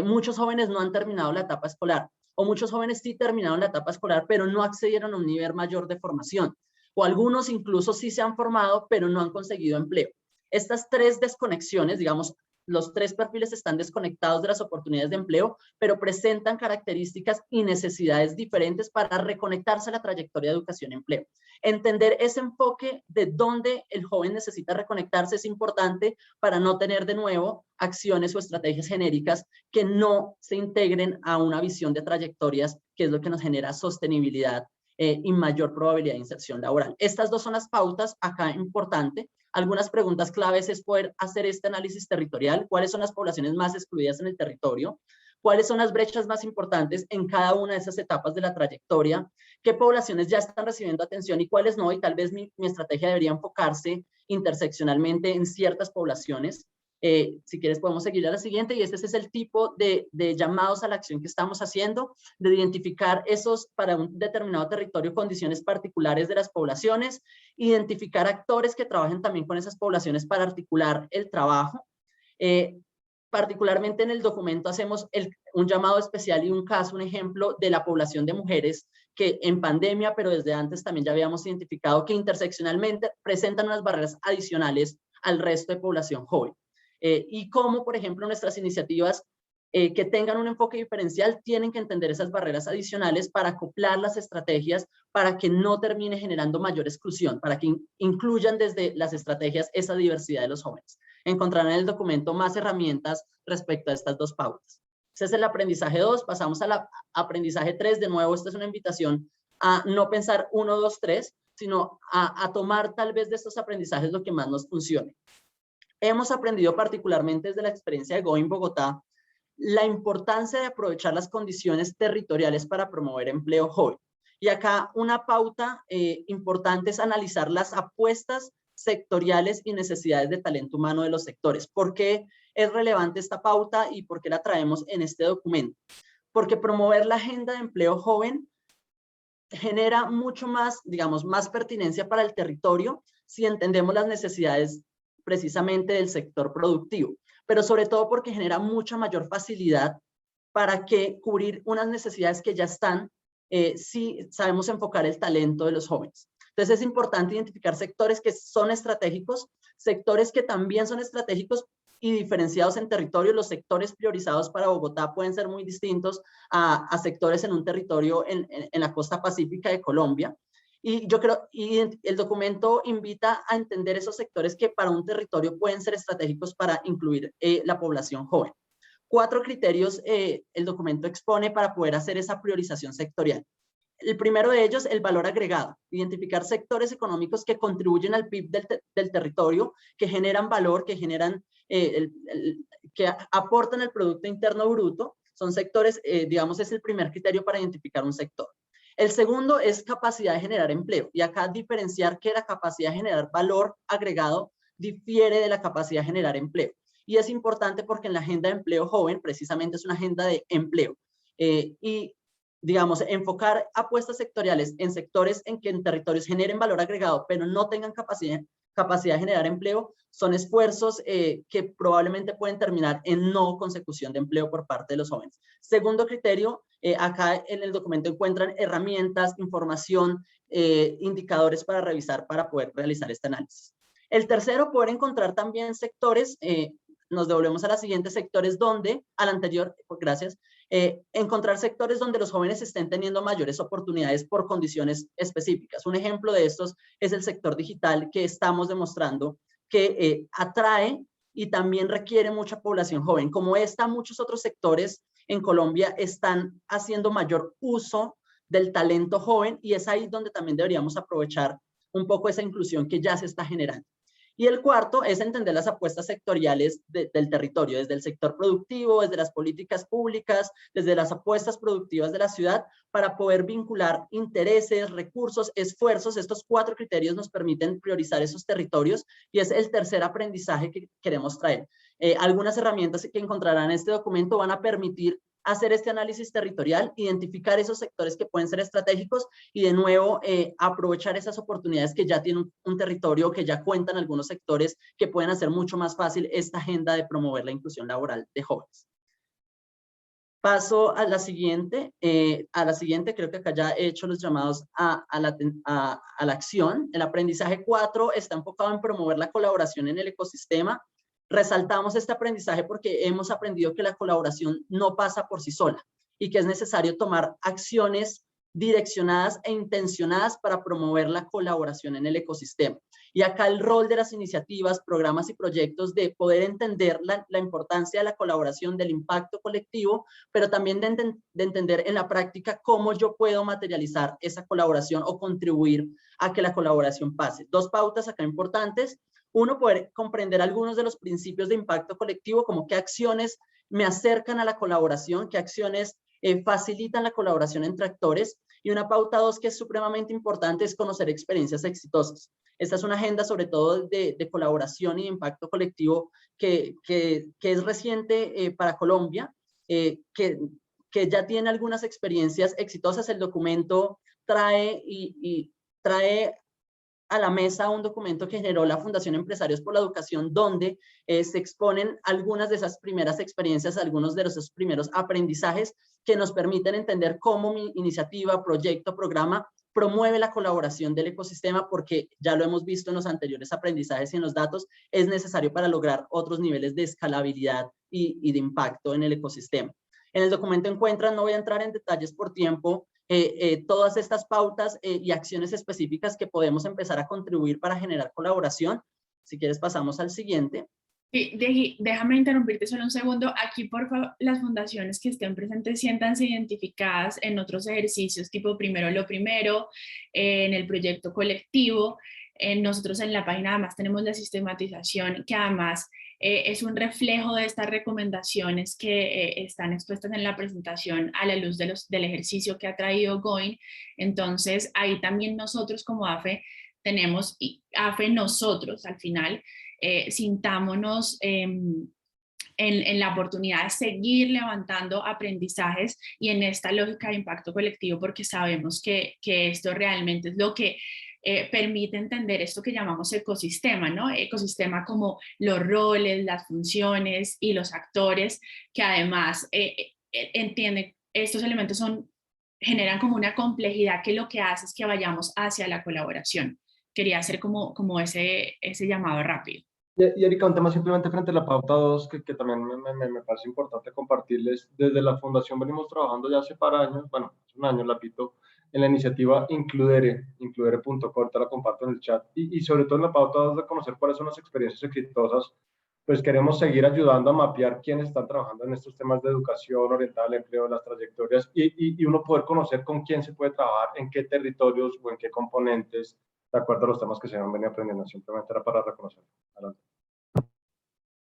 Muchos jóvenes no han terminado la etapa escolar. o muchos jóvenes sí terminaron la etapa escolar, pero no accedieron a un nivel mayor de formación, o algunos incluso sí se han formado, pero no han conseguido empleo. Estas tres desconexiones, digamos, los tres perfiles están desconectados de las oportunidades de empleo, pero presentan características y necesidades diferentes para reconectarse a la trayectoria de educación-empleo. Entender ese enfoque de dónde el joven necesita reconectarse es importante para no tener de nuevo acciones o estrategias genéricas que no se integren a una visión de trayectorias, que es lo que nos genera sostenibilidad y mayor probabilidad de inserción laboral. Estas dos son las pautas acá importante. Algunas preguntas claves es poder hacer este análisis territorial, cuáles son las poblaciones más excluidas en el territorio, cuáles son las brechas más importantes en cada una de esas etapas de la trayectoria, qué poblaciones ya están recibiendo atención y cuáles no, y tal vez mi estrategia debería enfocarse interseccionalmente en ciertas poblaciones. Si quieres podemos seguir a la siguiente, y este es el tipo de llamados a la acción que estamos haciendo, de identificar esos para un determinado territorio condiciones particulares de las poblaciones, identificar actores que trabajen también con esas poblaciones para articular el trabajo. Particularmente en el documento hacemos un llamado especial y un caso, un ejemplo de la población de mujeres que en pandemia, pero desde antes también ya habíamos identificado que interseccionalmente presentan unas barreras adicionales al resto de población joven. Y cómo, por ejemplo, nuestras iniciativas que tengan un enfoque diferencial tienen que entender esas barreras adicionales para acoplar las estrategias para que no termine generando mayor exclusión, para que incluyan desde las estrategias esa diversidad de los jóvenes. Encontrarán en el documento más herramientas respecto a estas dos pautas. Ese es el aprendizaje 2, pasamos al aprendizaje 3. De nuevo, esta es una invitación a no pensar 1, 2, 3, sino a tomar tal vez de estos aprendizajes lo que más nos funcione. Hemos aprendido particularmente desde la experiencia de Going Bogotá la importancia de aprovechar las condiciones territoriales para promover empleo joven. Y acá una pauta importante es analizar las apuestas sectoriales y necesidades de talento humano de los sectores. ¿Por qué es relevante esta pauta y por qué la traemos en este documento? Porque promover la agenda de empleo joven genera mucho más, digamos, más pertinencia para el territorio si entendemos las necesidades precisamente del sector productivo, pero sobre todo porque genera mucha mayor facilidad para que cubrir unas necesidades que ya están, si sabemos enfocar el talento de los jóvenes. Entonces es importante identificar sectores que son estratégicos, sectores que también son estratégicos y diferenciados en territorio. Los sectores priorizados para Bogotá pueden ser muy distintos a sectores en un territorio en la costa pacífica de Colombia. Y yo creo, y el documento invita a entender esos sectores que para un territorio pueden ser estratégicos para incluir la población joven. 4 criterios el documento expone para poder hacer esa priorización sectorial. El primero de ellos, el valor agregado. Identificar sectores económicos que contribuyen al PIB del territorio, que generan valor, que generan, que aportan el Producto Interno Bruto. Son sectores, digamos, es el primer criterio para identificar un sector. El segundo es capacidad de generar empleo. Y acá diferenciar que la capacidad de generar valor agregado difiere de la capacidad de generar empleo. Y es importante porque en la agenda de empleo joven precisamente es una agenda de empleo. Y digamos, enfocar apuestas sectoriales en sectores en que en territorios generen valor agregado, pero no tengan capacidad de generar empleo, son esfuerzos que probablemente pueden terminar en no consecución de empleo por parte de los jóvenes. Segundo criterio, acá en el documento encuentran herramientas, información, indicadores para revisar, para poder realizar este análisis. El tercero, poder encontrar también sectores, nos devolvemos a la siguiente, sectores donde, al anterior, gracias, encontrar sectores donde los jóvenes estén teniendo mayores oportunidades por condiciones específicas. Un ejemplo de estos es el sector digital, que estamos demostrando que atrae y también requiere mucha población joven. Como esta, muchos otros sectores en Colombia están haciendo mayor uso del talento joven, y es ahí donde también deberíamos aprovechar un poco esa inclusión que ya se está generando. Y el cuarto es entender las apuestas sectoriales del territorio, desde el sector productivo, desde las políticas públicas, desde las apuestas productivas de la ciudad, para poder vincular intereses, recursos, esfuerzos. Estos 4 criterios nos permiten priorizar esos territorios, y es el tercer aprendizaje que queremos traer. Algunas herramientas que encontrarán en este documento van a permitir hacer este análisis territorial, identificar esos sectores que pueden ser estratégicos y de nuevo aprovechar esas oportunidades que ya tiene un territorio, que ya cuentan algunos sectores que pueden hacer mucho más fácil esta agenda de promover la inclusión laboral de jóvenes. Paso a la siguiente. Creo que acá ya he hecho los llamados a la acción. El aprendizaje 4 está enfocado en promover la colaboración en el ecosistema. Resaltamos este aprendizaje porque hemos aprendido que la colaboración no pasa por sí sola y que es necesario tomar acciones direccionadas e intencionadas para promover la colaboración en el ecosistema. Y acá el rol de las iniciativas, programas y proyectos de poder entender la importancia de la colaboración, del impacto colectivo, pero también de entender en la práctica cómo yo puedo materializar esa colaboración o contribuir a que la colaboración pase. Dos pautas acá importantes. Uno, poder comprender algunos de los principios de impacto colectivo, como qué acciones me acercan a la colaboración, qué acciones facilitan la colaboración entre actores. Y una pauta 2 que es supremamente importante es conocer experiencias exitosas. Esta es una agenda sobre todo de colaboración y de impacto colectivo que es reciente para Colombia, que ya tiene algunas experiencias exitosas. El documento trae a la mesa un documento que generó la Fundación Empresarios por la Educación, donde se exponen algunas de esas primeras experiencias, algunos de esos primeros aprendizajes que nos permiten entender cómo mi iniciativa, proyecto, programa promueve la colaboración del ecosistema, porque ya lo hemos visto en los anteriores aprendizajes y en los datos, es necesario para lograr otros niveles de escalabilidad y de impacto en el ecosistema. En el documento encuentran, no voy a entrar en detalles por tiempo, todas estas pautas y acciones específicas que podemos empezar a contribuir para generar colaboración. Si quieres pasamos al siguiente. Sí, déjame interrumpirte solo un segundo. Aquí, por favor, las fundaciones que estén presentes siéntanse identificadas en otros ejercicios, tipo primero lo primero, en el proyecto colectivo. Nosotros en la página además tenemos la sistematización que además es un reflejo de estas recomendaciones que están expuestas en la presentación a la luz del ejercicio que ha traído Going. Entonces, ahí también nosotros como AFE tenemos, y AFE nosotros al final, sintámonos en la oportunidad de seguir levantando aprendizajes y en esta lógica de impacto colectivo, porque sabemos que esto realmente es lo que permite entender esto que llamamos ecosistema, ¿no? Ecosistema como los roles, las funciones y los actores, que además entienden, estos elementos generan como una complejidad que lo que hace es que vayamos hacia la colaboración. Quería hacer como ese llamado rápido. Y Erika, un tema simplemente frente a la pauta 2 que también me parece importante compartirles. Desde la Fundación venimos trabajando ya hace años, bueno, hace un año, lapito, en la iniciativa includere.co, te la comparto en el chat, y sobre todo en la pauta 2 de conocer cuáles son las experiencias exitosas. Pues queremos seguir ayudando a mapear quiénes están trabajando en estos temas de educación orientada al empleo, las trayectorias, y uno poder conocer con quién se puede trabajar, en qué territorios o en qué componentes, de acuerdo a los temas que se han venido aprendiendo. Simplemente era para reconocer. Adelante.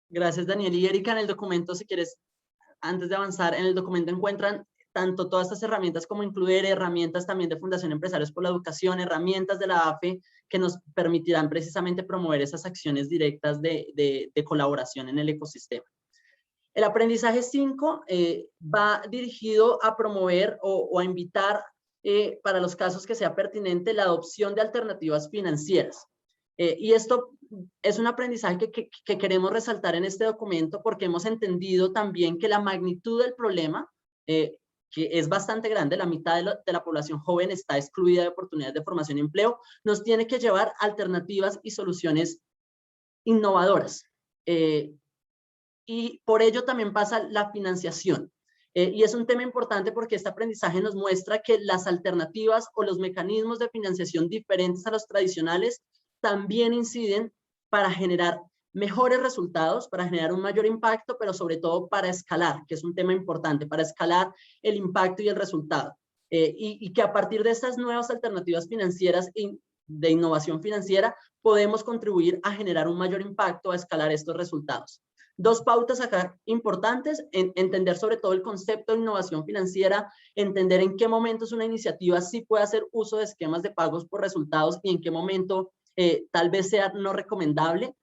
Gracias, Daniel. Y Erika, en el documento, si quieres, antes de avanzar, en el documento encuentran tanto todas estas herramientas como incluir herramientas también de Fundación Empresarios por la Educación, herramientas de la AFE que nos permitirán precisamente promover esas acciones directas de colaboración en el ecosistema. El aprendizaje 5 va dirigido a promover o a invitar, para los casos que sea pertinente, la adopción de alternativas financieras. Y esto es un aprendizaje que queremos resaltar en este documento porque hemos entendido también que la magnitud del problema, que es bastante grande, la mitad de la población joven está excluida de oportunidades de formación y empleo, nos tiene que llevar a alternativas y soluciones innovadoras. Y por ello también pasa la financiación. Y es un tema importante porque este aprendizaje nos muestra que las alternativas o los mecanismos de financiación diferentes a los tradicionales también inciden para generar mejores resultados, para generar un mayor impacto, pero sobre todo para escalar, que es un tema importante, para escalar el impacto y el resultado. Y que a partir de estas nuevas alternativas financieras y de innovación financiera podemos contribuir a generar un mayor impacto, a escalar estos resultados. Dos pautas acá importantes, entender sobre todo el concepto de innovación financiera, entender en qué momentos una iniciativa sí puede hacer uso de esquemas de pagos por resultados y en qué momento tal vez sea no recomendable.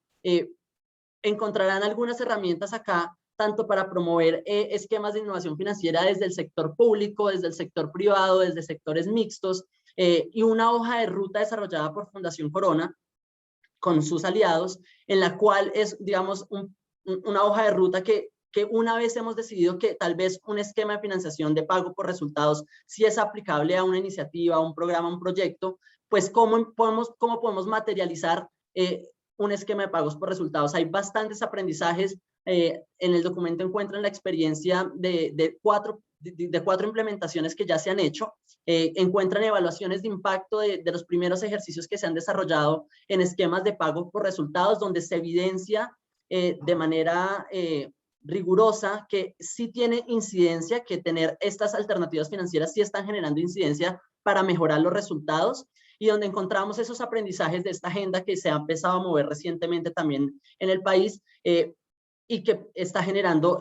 Encontrarán algunas herramientas acá, tanto para promover esquemas de innovación financiera desde el sector público, desde el sector privado, desde sectores mixtos, y una hoja de ruta desarrollada por Fundación Corona con sus aliados, en la cual es, digamos, una hoja de ruta que que una vez hemos decidido que tal vez un esquema de financiación de pago por resultados sí es aplicable a una iniciativa, a un programa, a un proyecto, pues cómo podemos materializar un esquema de pagos por resultados. Hay bastantes aprendizajes. En el documento encuentran la experiencia de cuatro implementaciones que ya se han hecho. Encuentran evaluaciones de impacto de los primeros ejercicios que se han desarrollado en esquemas de pago por resultados, donde se evidencia de manera rigurosa que sí tiene incidencia, que tener estas alternativas financieras sí están generando incidencia para mejorar los resultados, y donde encontramos esos aprendizajes de esta agenda que se ha empezado a mover recientemente también en el país y que está generando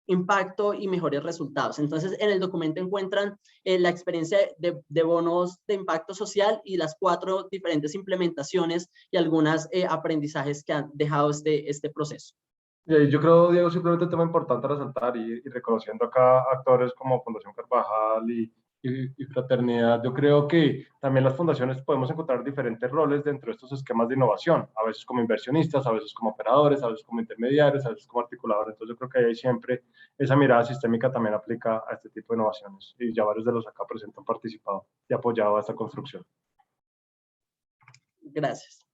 impacto y mejores resultados. Entonces, en el documento encuentran la experiencia de bonos de impacto social y las 4 diferentes implementaciones y algunos aprendizajes que han dejado este proceso. Yo creo, Diego, simplemente un tema importante a resaltar y reconociendo acá actores como Fundación Carvajal y Fraternidad. Yo creo que también las fundaciones podemos encontrar diferentes roles dentro de estos esquemas de innovación, a veces como inversionistas, a veces como operadores, a veces como intermediarios, a veces como articuladores. Entonces yo creo que ahí siempre esa mirada sistémica también aplica a este tipo de innovaciones, y ya varios de los acá presentes han participado y apoyado a esta construcción. Gracias.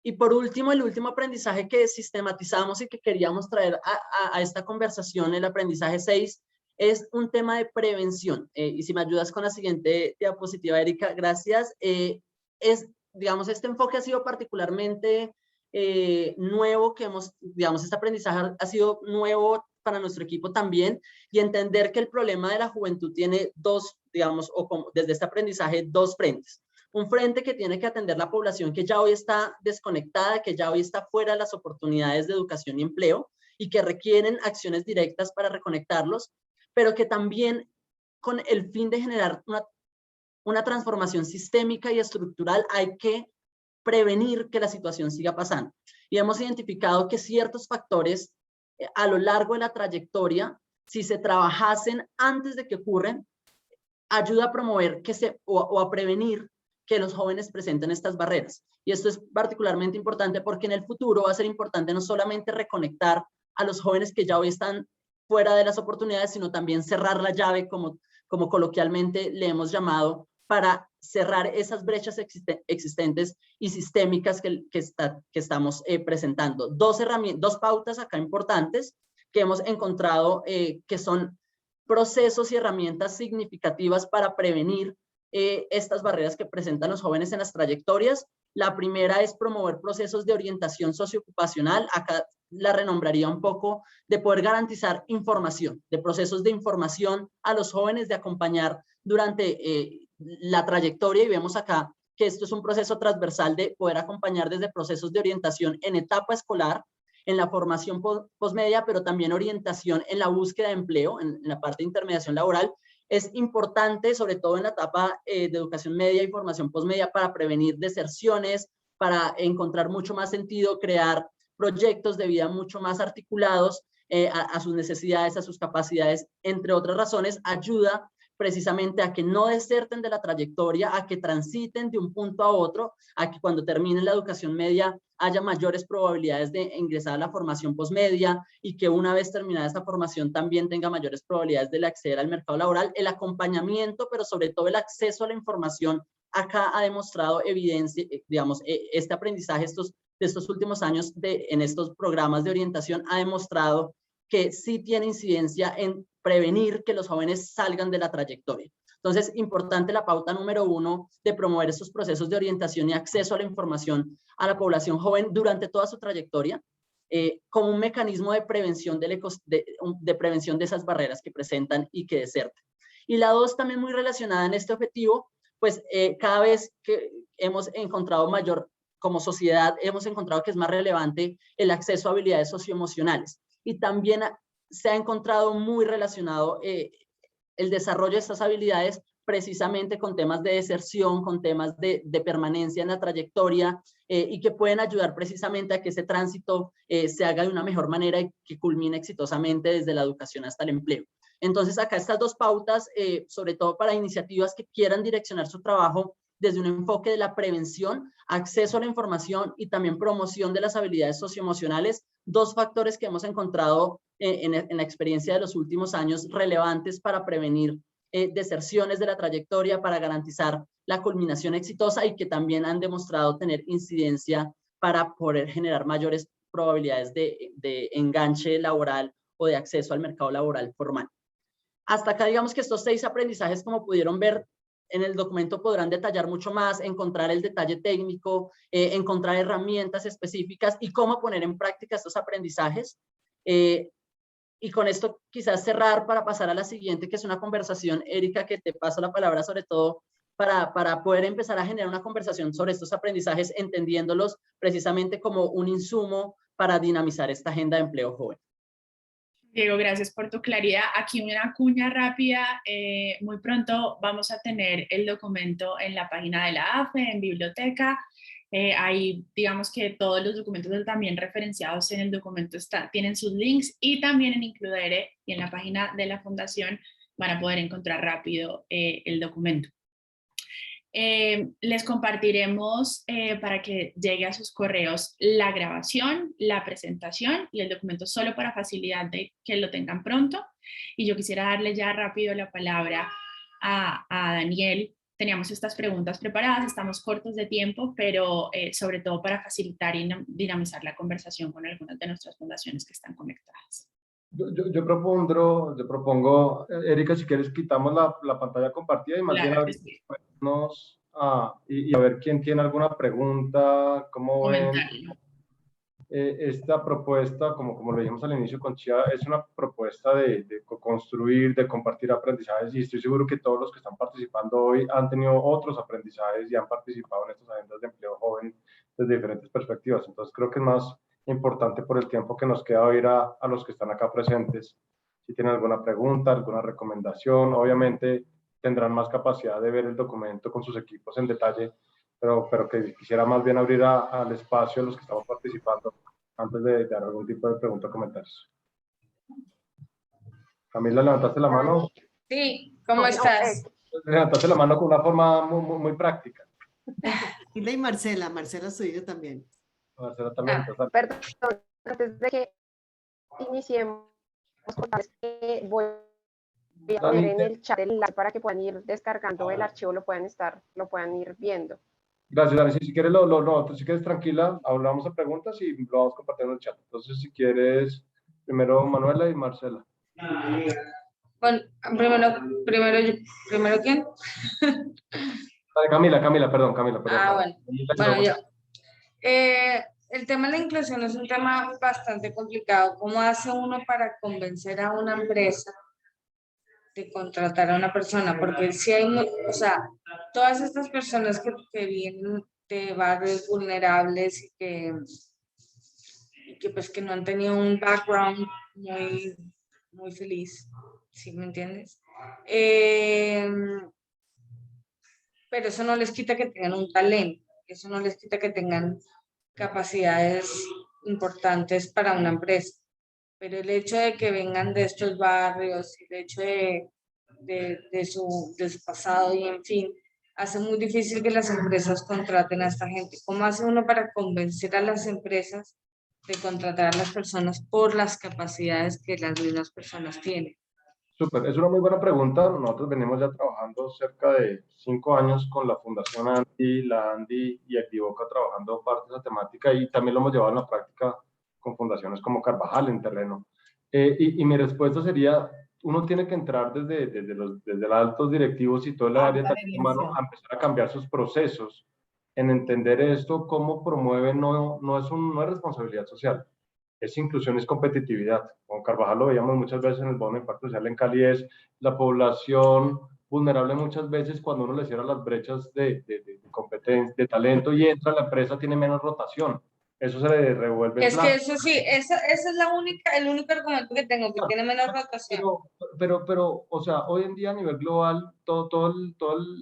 Y por último, el último aprendizaje que sistematizamos y que queríamos traer a esta conversación, el aprendizaje 6, es un tema de prevención. Y si me ayudas con la siguiente diapositiva, Erika, gracias. Digamos, este enfoque ha sido particularmente nuevo, este aprendizaje ha sido nuevo para nuestro equipo también, y entender que el problema de la juventud tiene desde este aprendizaje, 2 frentes. Un frente que tiene que atender la población que ya hoy está desconectada, que ya hoy está fuera de las oportunidades de educación y empleo, y que requieren acciones directas para reconectarlos, pero que también con el fin de generar una transformación sistémica y estructural hay que prevenir que la situación siga pasando. Y hemos identificado que ciertos factores a lo largo de la trayectoria, si se trabajasen antes de que ocurren, ayuda a promover o a prevenir que los jóvenes presenten estas barreras. Y esto es particularmente importante porque en el futuro va a ser importante no solamente reconectar a los jóvenes que ya hoy están fuera de las oportunidades, sino también cerrar la llave, como coloquialmente le hemos llamado, para cerrar esas brechas existentes y sistémicas que estamos presentando. 2 pautas acá importantes que hemos encontrado que son procesos y herramientas significativas para prevenir estas barreras que presentan los jóvenes en las trayectorias. La primera es promover procesos de orientación socioocupacional. Acá la renombraría un poco, de poder garantizar información, de procesos de información a los jóvenes, de acompañar durante la trayectoria, y vemos acá que esto es un proceso transversal de poder acompañar desde procesos de orientación en etapa escolar, en la formación posmedia, pero también orientación en la búsqueda de empleo, en la parte de intermediación laboral. Es importante, sobre todo en la etapa de educación media y formación posmedia, para prevenir deserciones, para encontrar mucho más sentido, crear proyectos de vida mucho más articulados a sus necesidades, a sus capacidades, entre otras razones. Ayuda precisamente a que no deserten de la trayectoria, a que transiten de un punto a otro, a que cuando terminen la educación media haya mayores probabilidades de ingresar a la formación posmedia, y que una vez terminada esta formación también tenga mayores probabilidades de acceder al mercado laboral. El acompañamiento, pero sobre todo el acceso a la información, acá ha demostrado evidencia, este aprendizaje de estos últimos años en estos programas de orientación ha demostrado que sí tiene incidencia en prevenir que los jóvenes salgan de la trayectoria. Entonces, importante la pauta número 1 de promover estos procesos de orientación y acceso a la información a la población joven durante toda su trayectoria, como un mecanismo de prevención prevención de esas barreras que presentan y que desertan. Y la 2, también muy relacionada en este objetivo, pues cada vez que hemos encontrado como sociedad, hemos encontrado que es más relevante el acceso a habilidades socioemocionales. Y también se ha encontrado muy relacionado el desarrollo de estas habilidades precisamente con temas de deserción, con temas de permanencia en la trayectoria, y que pueden ayudar precisamente a que ese tránsito se haga de una mejor manera y que culmine exitosamente desde la educación hasta el empleo. Entonces acá estas 2 pautas, sobre todo para iniciativas que quieran direccionar su trabajo desde un enfoque de la prevención, acceso a la información y también promoción de las habilidades socioemocionales, dos factores que hemos encontrado en la experiencia de los últimos años relevantes para prevenir deserciones de la trayectoria, para garantizar la culminación exitosa y que también han demostrado tener incidencia para poder generar mayores probabilidades de enganche laboral o de acceso al mercado laboral formal. Hasta acá digamos que estos 6 aprendizajes, como pudieron ver en el documento, podrán detallar mucho más, encontrar el detalle técnico, encontrar herramientas específicas y cómo poner en práctica estos aprendizajes. Y con esto quizás cerrar para pasar a la siguiente, que es una conversación. Erika, que te paso la palabra sobre todo para poder empezar a generar una conversación sobre estos aprendizajes, entendiéndolos precisamente como un insumo para dinamizar esta agenda de empleo joven. Diego, gracias por tu claridad. Aquí una cuña rápida. Muy pronto vamos a tener el documento en la página de la AFE, en biblioteca. Ahí digamos que todos los documentos también referenciados en el documento tienen sus links, y también en Includere y en la página de la fundación van a poder encontrar rápido el documento. Les compartiremos para que llegue a sus correos la grabación, la presentación y el documento, solo para facilidad de que lo tengan pronto. Y yo quisiera darle ya rápido la palabra a Daniel. Teníamos estas preguntas preparadas, estamos cortos de tiempo, pero sobre todo para facilitar y dinamizar la conversación con algunas de nuestras fundaciones que están conectadas. Yo propongo, Erika, si quieres quitamos la pantalla compartida y más Claro bien que sí. y a ver quién tiene alguna pregunta, cómo ven Comentarlo. esta propuesta. Como lo dijimos al inicio con Chía, es una propuesta de construir, de compartir aprendizajes, y estoy seguro que todos los que están participando hoy han tenido otros aprendizajes y han participado en estas agendas de empleo joven desde diferentes perspectivas. Entonces creo que es más importante, por el tiempo que nos queda, oír a los que están acá presentes. Si tienen alguna pregunta, alguna recomendación, obviamente tendrán más capacidad de ver el documento con sus equipos en detalle, pero que quisiera más bien abrir al espacio a los que estamos participando antes de dar algún tipo de pregunta o comentarios. Camila, ¿levantaste la mano? Sí, ¿cómo estás? Levantaste la mano con una forma muy práctica. Y Marcela Estudio también. Marcela también. Perdón, antes de que iniciemos, voy a poner en el chat el enlace para que puedan ir descargando el archivo, lo puedan ir viendo. Gracias, Dani. Si quieres, si quieres tranquila, hablamos de preguntas y lo vamos compartiendo en el chat. Entonces, si quieres, primero Manuela y Marcela. Bueno, primero ¿quién? Camila, perdón. Ah, bueno, yo. El tema de la inclusión es un tema bastante complicado. ¿Cómo hace uno para convencer a una empresa de contratar a una persona? Porque si hay, o sea, todas estas personas que vienen de barrios vulnerables y que pues que no han tenido un background muy feliz, ¿sí me entiendes? Pero eso no les quita que tengan un talento, eso no les quita que tengan capacidades importantes para una empresa. Pero el hecho de que vengan de estos barrios, el hecho de su pasado y en fin, hace muy difícil que las empresas contraten a esta gente. ¿Cómo hace uno para convencer a las empresas de contratar a las personas por las capacidades que las mismas personas tienen? Súper, es una muy buena pregunta. Nosotros venimos ya trabajando cerca de 5 años con la Fundación ANDI, la ANDI y Activoca, trabajando parte de esa temática, y también lo hemos llevado en la práctica con fundaciones como Carvajal en terreno. Y mi respuesta sería, uno tiene que entrar desde los altos directivos y todo el área de talento humano a empezar a cambiar sus procesos, en entender esto, cómo promueve, no es responsabilidad social, es inclusión, es competitividad. Con Carvajal lo veíamos muchas veces en el bono de impacto social en Cali, es la población vulnerable muchas veces. Cuando uno le cierra las brechas de competencia, de talento, y entra a la empresa, tiene menos rotación. Eso se le revuelve. Es que eso sí, esa es el único argumento que tengo, que tiene menos rotación. Pero, o sea, hoy en día a nivel global, todo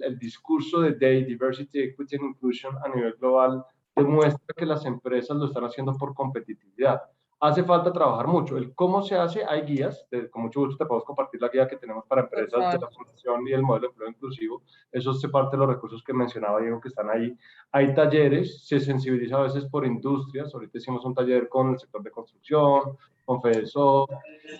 el discurso de Diversity, Equity and Inclusion a nivel global demuestra que las empresas lo están haciendo por competitividad. hace falta trabajar mucho. El cómo se hace, hay guías, con mucho gusto te podemos compartir la guía que tenemos para empresas de la Fundación y el modelo de empleo inclusivo. Eso hace parte de los recursos que mencionaba Diego que están ahí. Hay talleres, se sensibiliza a veces por industrias. Ahorita hicimos un taller con el sector de construcción, con FEDESO.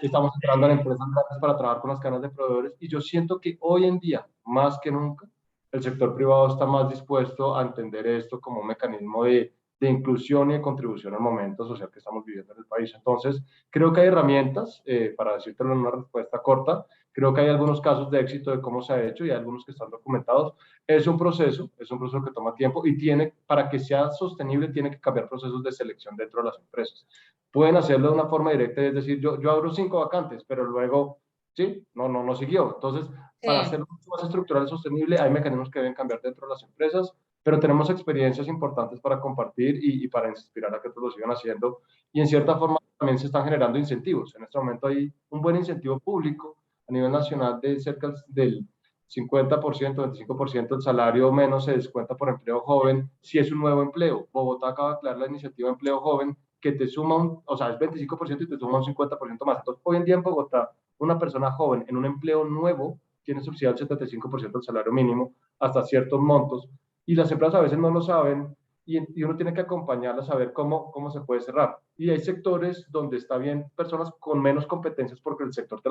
Estamos entrando en empresas grandes para trabajar con las cadenas de proveedores. Y yo siento que hoy en día, más que nunca, el sector privado está más dispuesto a entender esto como un mecanismo de inclusión y de contribución al momento social que estamos viviendo en el país. Entonces, creo que hay herramientas, para decírtelo en una respuesta corta, creo que hay algunos casos de éxito de cómo se ha hecho y hay algunos que están documentados. Es un proceso que toma tiempo y para que sea sostenible, tiene que cambiar procesos de selección dentro de las empresas. Pueden hacerlo de una forma directa, es decir, yo abro 5 vacantes, pero luego, sí, no siguió. Entonces, para hacerlo más estructural y sostenible, hay mecanismos que deben cambiar dentro de las empresas, pero tenemos experiencias importantes para compartir y para inspirar a que otros lo sigan haciendo. Y en cierta forma también se están generando incentivos. En este momento hay un buen incentivo público a nivel nacional de cerca del 50%, 25% del salario menos se descuenta por empleo joven si es un nuevo empleo. Bogotá acaba de crear la iniciativa de empleo joven que te suma o sea, es 25% y te suma un 50% más. Entonces, hoy en día en Bogotá, una persona joven en un empleo nuevo tiene subsidiado el 75% del salario mínimo hasta ciertos montos, y las empresas a veces no lo saben y uno tiene que acompañarlas a ver cómo se puede cerrar. Y hay sectores donde está bien personas con menos competencias porque el sector te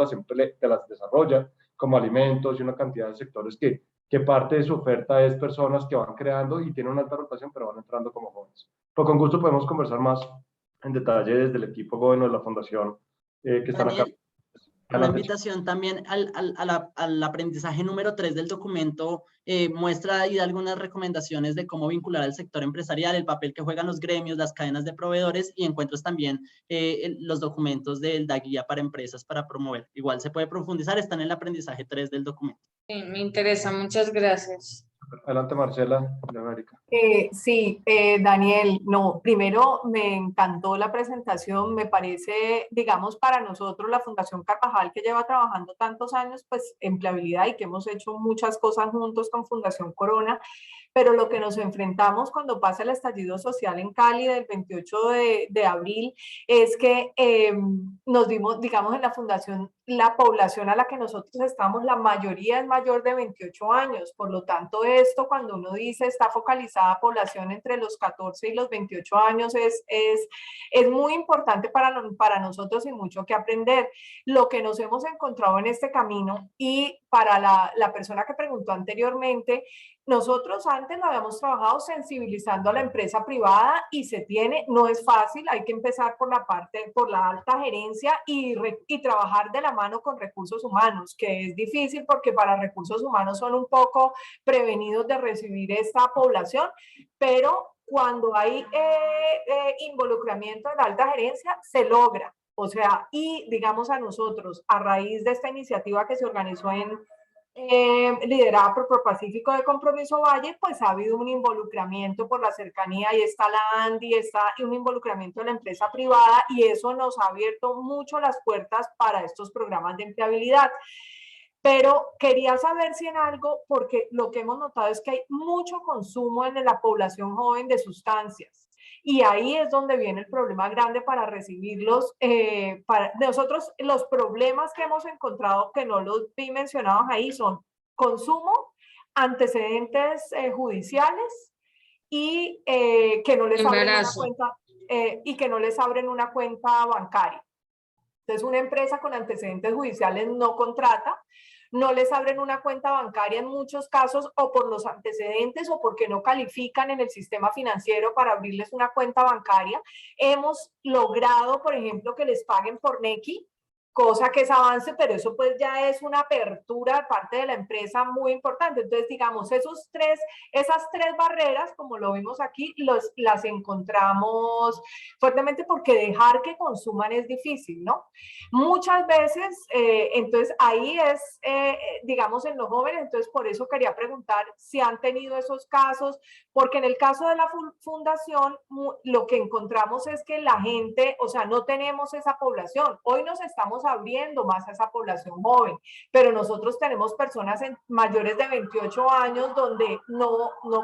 las desarrolla, como alimentos y una cantidad de sectores que parte de su oferta es personas que van creando y tienen una alta rotación, pero van entrando como jóvenes. Pues con gusto podemos conversar más en detalle desde el equipo joven de la fundación que están acá. Daniel, una invitación también al aprendizaje número 3 del documento, muestra y da algunas recomendaciones de cómo vincular al sector empresarial, el papel que juegan los gremios, las cadenas de proveedores, y encuentras también los documentos de la guía para empresas para promover. Igual se puede profundizar, está en el aprendizaje 3 del documento. Sí, me interesa, muchas gracias. Adelante, Marcela, de América. Sí, Daniel, no, primero me encantó la presentación, me parece, digamos, para nosotros la Fundación Carvajal, que lleva trabajando tantos años, pues, empleabilidad y que hemos hecho muchas cosas juntos con Fundación Corona, pero lo que nos enfrentamos cuando pasa el estallido social en Cali del 28 de abril es que nos dimos, digamos, en la fundación, la población a la que nosotros estamos, la mayoría es mayor de 28 años, por lo tanto esto cuando uno dice está focalizada población entre los 14 y los 28 años es muy importante para nosotros y mucho que aprender. Lo que nos hemos encontrado en este camino y para la persona que preguntó anteriormente, nosotros antes lo habíamos trabajado sensibilizando a la empresa privada y no es fácil, hay que empezar por la alta gerencia y trabajar de la mano con recursos humanos, que es difícil porque para recursos humanos son un poco prevenidos de recibir esta población, pero cuando hay involucramiento de la alta gerencia, se logra. O sea, y digamos a nosotros, a raíz de esta iniciativa que se organizó liderada por ProPacífico de Compromiso Valle, pues ha habido un involucramiento por la cercanía, y está la ANDI, está un involucramiento de la empresa privada, y eso nos ha abierto mucho las puertas para estos programas de empleabilidad. Pero quería saber si en algo, porque lo que hemos notado es que hay mucho consumo en la población joven de sustancias. Y ahí es donde viene el problema grande para recibirlos. Para nosotros, los problemas que hemos encontrado, que no los vi mencionados ahí, son consumo, antecedentes judiciales y que no les abren una cuenta, y que no les abren una cuenta bancaria. Entonces, una empresa con antecedentes judiciales no contrata, no les abren una cuenta bancaria en muchos casos, o por los antecedentes o porque no califican en el sistema financiero para abrirles una cuenta bancaria. Hemos logrado, por ejemplo, que les paguen por Nequi, cosa que es avance, pero eso pues ya es una apertura de parte de la empresa muy importante. Entonces, digamos, esas tres barreras, como lo vimos aquí, las encontramos fuertemente porque dejar que consuman es difícil, ¿no? Muchas veces, entonces ahí es, digamos, en los jóvenes, entonces por eso quería preguntar si han tenido esos casos, porque en el caso de la fundación, lo que encontramos es que la gente, o sea, no tenemos esa población. Hoy nos estamos abriendo más a esa población joven, pero nosotros tenemos personas mayores de 28 años donde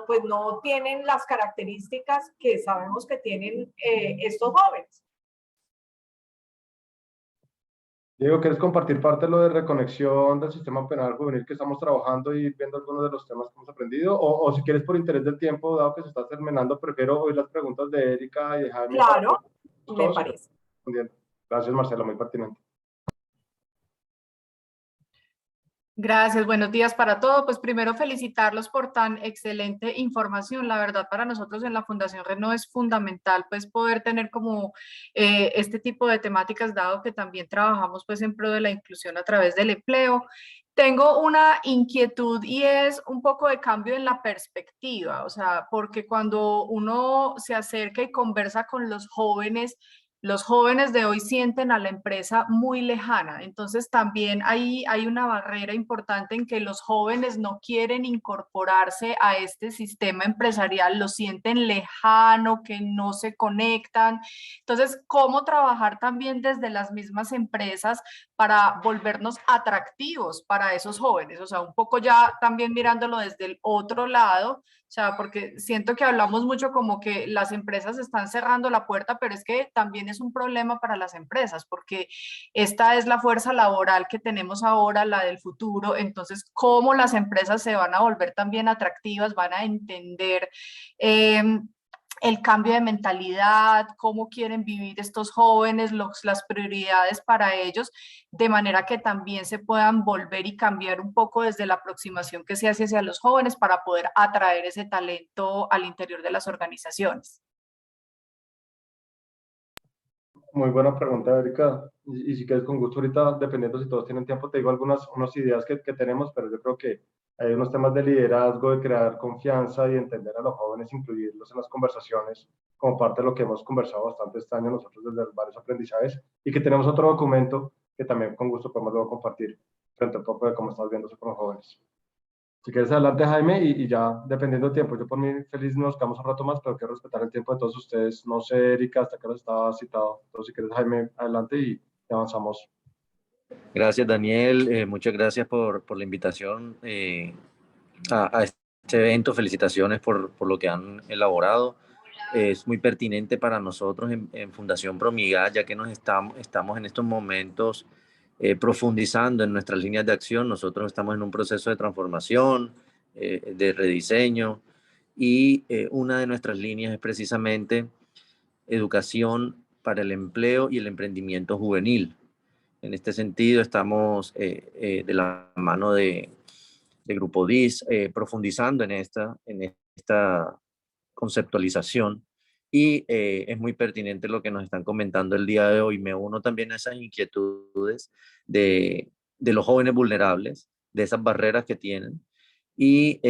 pues no tienen las características que sabemos que tienen estos jóvenes. Diego, ¿quieres compartir parte de lo de reconexión del sistema penal juvenil que estamos trabajando y viendo algunos de los temas que hemos aprendido? O si quieres, por interés del tiempo, dado que se está terminando, prefiero oír las preguntas de Erika y de Jaime para Claro, poder me todos ir parece. respondiendo. Gracias, Marcela, muy pertinente. Gracias, buenos días para todos. Pues primero felicitarlos por tan excelente información. La verdad, para nosotros en la Fundación Reno es fundamental pues poder tener como este tipo de temáticas, dado que también trabajamos pues en pro de la inclusión a través del empleo. Tengo una inquietud y es un poco de cambio en la perspectiva, o sea, porque cuando uno se acerca y conversa con los jóvenes de hoy sienten a la empresa muy lejana. Entonces también hay una barrera importante en que los jóvenes no quieren incorporarse a este sistema empresarial, lo sienten lejano, que no se conectan. Entonces, ¿cómo trabajar también desde las mismas empresas para volvernos atractivos para esos jóvenes? O sea, un poco ya también mirándolo desde el otro lado. O sea, porque siento que hablamos mucho como que las empresas están cerrando la puerta, pero es que también es un problema para las empresas, porque esta es la fuerza laboral que tenemos ahora, la del futuro. Entonces, ¿cómo las empresas se van a volver también atractivas? Van a entender el cambio de mentalidad, cómo quieren vivir estos jóvenes, las prioridades para ellos, de manera que también se puedan volver y cambiar un poco desde la aproximación que se hace hacia los jóvenes para poder atraer ese talento al interior de las organizaciones. Muy buena pregunta, Erika. Y si quieres, con gusto ahorita, dependiendo si todos tienen tiempo, te digo unas ideas que tenemos, pero yo creo que hay unos temas de liderazgo, de crear confianza y entender a los jóvenes, incluirlos en las conversaciones, como parte de lo que hemos conversado bastante este año nosotros desde varios aprendizajes, y que tenemos otro documento que también con gusto podemos luego compartir frente a un poco de cómo estás viendo eso con los jóvenes. Si quieres, adelante, Jaime, y ya dependiendo del tiempo. Yo por mí feliz nos quedamos un rato más, pero quiero respetar el tiempo de todos ustedes. No sé, Erika, hasta que ahora estaba citado. Entonces, si quieres, Jaime, adelante y avanzamos. Gracias, Daniel. Muchas gracias por la invitación a este evento. Felicitaciones por lo que han elaborado. Es muy pertinente para nosotros en Fundación Promigas, ya que estamos en estos momentos profundizando en nuestras líneas de acción. Nosotros estamos en un proceso de transformación, de rediseño, y una de nuestras líneas es precisamente educación para el empleo y el emprendimiento juvenil. En este sentido, estamos de la mano de Grupo DIS profundizando en esta conceptualización, y es muy pertinente lo que nos están comentando el día de hoy. Me uno también a esas inquietudes de los jóvenes vulnerables, de esas barreras que tienen, y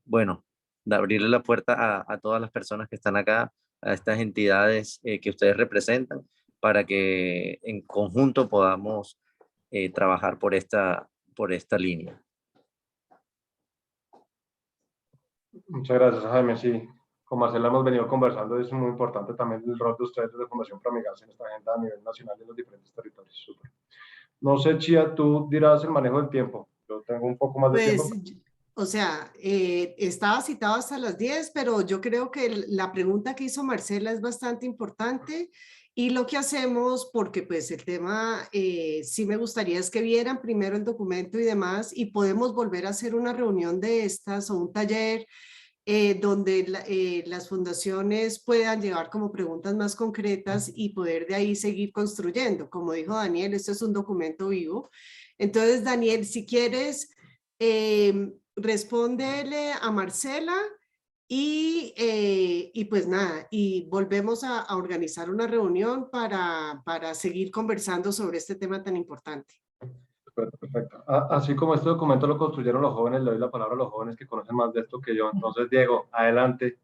bueno, de abrirle la puerta a todas las personas que están acá, a estas entidades que ustedes representan, para que en conjunto podamos trabajar por esta línea. Muchas gracias, Jaime. Sí, con Marcela hemos venido conversando. Es muy importante también el rol de ustedes desde Fundación Promigas en esta agenda a nivel nacional y en los diferentes territorios. Súper. No sé, Chía, tú dirás el manejo del tiempo. Yo tengo un poco más de tiempo. O sea, estaba citado hasta las 10, pero yo creo que la pregunta que hizo Marcela es bastante importante, y lo que hacemos, porque pues el tema sí me gustaría es que vieran primero el documento y demás, y podemos volver a hacer una reunión de estas o un taller donde las fundaciones puedan llevar como preguntas más concretas y poder de ahí seguir construyendo. Como dijo Daniel, esto es un documento vivo. Entonces, Daniel, si quieres, respóndele a Marcela y pues nada, y volvemos a organizar una reunión para seguir conversando sobre este tema tan importante. Perfecto. Así como este documento lo construyeron los jóvenes, le doy la palabra a los jóvenes que conocen más de esto que yo. Entonces, Diego, adelante.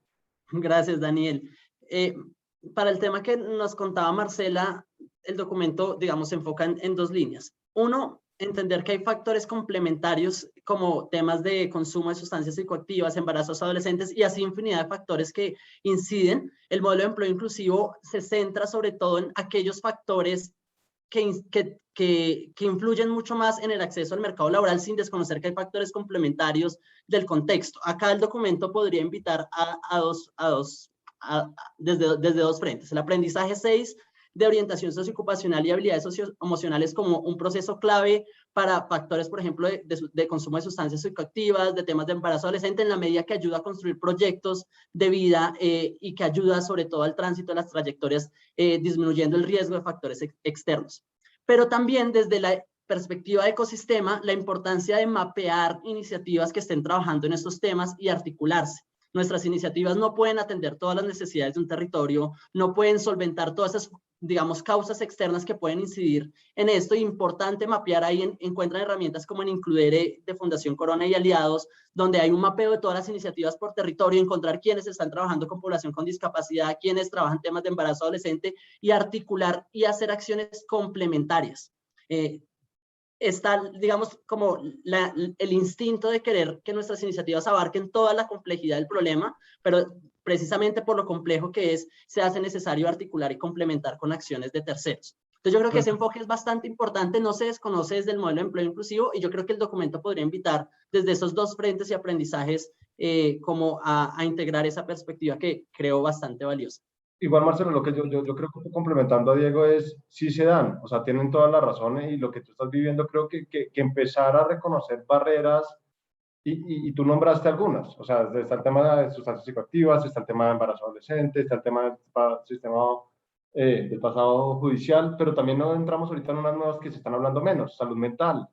Gracias, Daniel. Para el tema que nos contaba Marcela, el documento, digamos, se enfoca en dos líneas. Uno, entender que hay factores complementarios como temas de consumo de sustancias psicoactivas, embarazos adolescentes y así infinidad de factores que inciden. El modelo de empleo inclusivo se centra sobre todo en aquellos factores que influyen mucho más en el acceso al mercado laboral, sin desconocer que hay factores complementarios del contexto. Acá el documento podría invitar desde dos frentes. El aprendizaje 6 de orientación socioocupacional y habilidades socioemocionales como un proceso clave para factores, por ejemplo, de consumo de sustancias psicoactivas, de temas de embarazo adolescente, en la medida que ayuda a construir proyectos de vida y que ayuda sobre todo al tránsito de las trayectorias, disminuyendo el riesgo de factores externos. Pero también desde la perspectiva de ecosistema, la importancia de mapear iniciativas que estén trabajando en estos temas y articularse. Nuestras iniciativas no pueden atender todas las necesidades de un territorio, no pueden solventar todas esas, digamos, causas externas que pueden incidir en esto. Importante mapear ahí, encuentran herramientas como en Includere de Fundación Corona y Aliados, donde hay un mapeo de todas las iniciativas por territorio, encontrar quiénes están trabajando con población con discapacidad, quiénes trabajan temas de embarazo adolescente y articular y hacer acciones complementarias. Está, digamos, como el instinto de querer que nuestras iniciativas abarquen toda la complejidad del problema, pero precisamente por lo complejo que es, se hace necesario articular y complementar con acciones de terceros. Entonces yo creo que ese enfoque es bastante importante, no se desconoce desde el modelo de empleo inclusivo, y yo creo que el documento podría invitar desde esos dos frentes y aprendizajes como a integrar esa perspectiva que creo bastante valiosa. Igual, Marcelo, lo que yo creo que complementando a Diego es, sí se dan, o sea, tienen todas las razones, y lo que tú estás viviendo, creo que empezar a reconocer barreras, y tú nombraste algunas, o sea, está el tema de sustancias psicoactivas, está el tema de embarazo adolescente, está el tema del sistema del pasado judicial, pero también no entramos ahorita en unas nuevas que se están hablando menos, salud mental,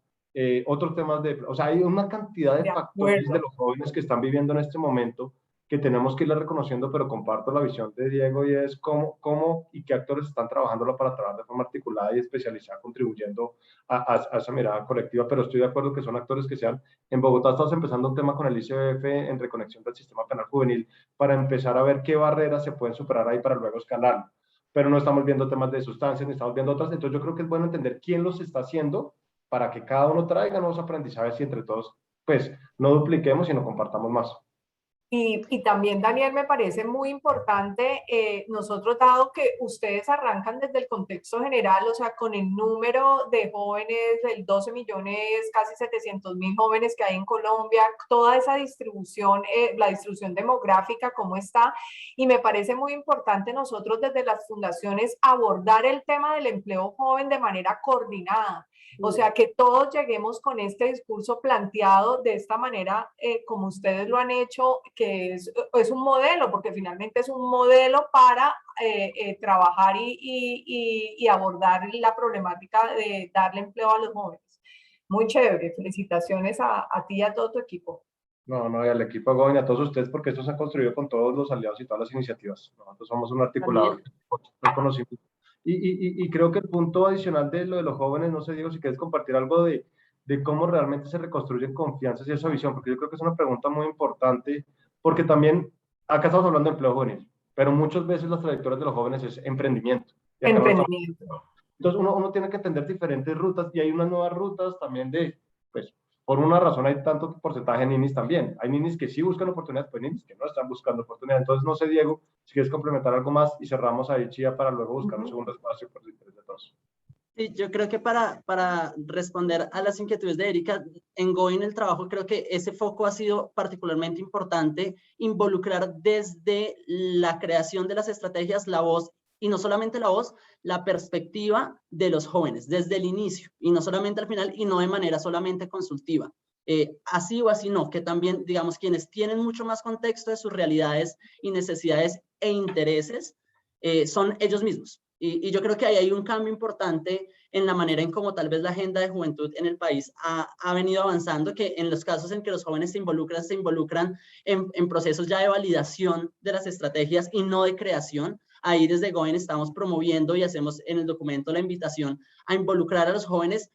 otros temas o sea, hay una cantidad de factores de los jóvenes que están viviendo en este momento que tenemos que irla reconociendo, pero comparto la visión de Diego, y es cómo y qué actores están trabajándolo para trabajar de forma articulada y especializada, contribuyendo a esa mirada colectiva. Pero estoy de acuerdo que son actores que sean. En Bogotá estamos empezando un tema con el ICBF en reconexión del sistema penal juvenil para empezar a ver qué barreras se pueden superar ahí para luego escalar. Pero no estamos viendo temas de sustancias, ni estamos viendo otras. Entonces yo creo que es bueno entender quién los está haciendo para que cada uno traiga nuevos aprendizajes y entre todos, pues, no dupliquemos, sino compartamos más. Y también, Daniel, me parece muy importante, nosotros, dado que ustedes arrancan desde el contexto general, o sea, con el número de jóvenes, el 12 millones, casi 700.000 jóvenes que hay en Colombia, toda esa distribución, la distribución demográfica, cómo está, y me parece muy importante nosotros desde las fundaciones abordar el tema del empleo joven de manera coordinada. O sea, que todos lleguemos con este discurso planteado de esta manera, como ustedes lo han hecho, que es un modelo, porque finalmente es un modelo para trabajar y abordar la problemática de darle empleo a los jóvenes. Muy chévere, felicitaciones a ti y a todo tu equipo. No, y al equipo Going, a todos ustedes, porque esto se ha construido con todos los aliados y todas las iniciativas. Nosotros somos un articulador de conocimiento. Y creo que el punto adicional de lo de los jóvenes, no sé, Diego, si quieres compartir algo de cómo realmente se reconstruyen confianzas y esa visión, porque yo creo que es una pregunta muy importante, porque también, acá estamos hablando de empleo juvenil, pero muchas veces las trayectorias de los jóvenes es emprendimiento. Emprendimiento. Entonces uno tiene que entender diferentes rutas, y hay unas nuevas rutas también pues, por una razón hay tanto porcentaje de ninis también. Hay ninis que sí buscan oportunidades, pues ninis que no están buscando oportunidades. Entonces, no sé, Diego, si quieres complementar algo más y cerramos ahí, Chía, para luego buscar un segundo espacio por el interés de todos. Sí, yo creo que para responder a las inquietudes de Erika, en Going el trabajo, creo que ese foco ha sido particularmente importante, involucrar desde la creación de las estrategias la voz, y no solamente la voz, la perspectiva de los jóvenes desde el inicio, y no solamente al final, y no de manera solamente consultiva. Así o así no, que también, digamos, quienes tienen mucho más contexto de sus realidades y necesidades e intereses son ellos mismos. Y yo creo que ahí hay un cambio importante en la manera en cómo tal vez la agenda de juventud en el país ha venido avanzando, que en los casos en que los jóvenes se involucran en procesos ya de validación de las estrategias y no de creación. Ahí desde Going estamos promoviendo y hacemos en el documento la invitación a involucrar a los jóvenes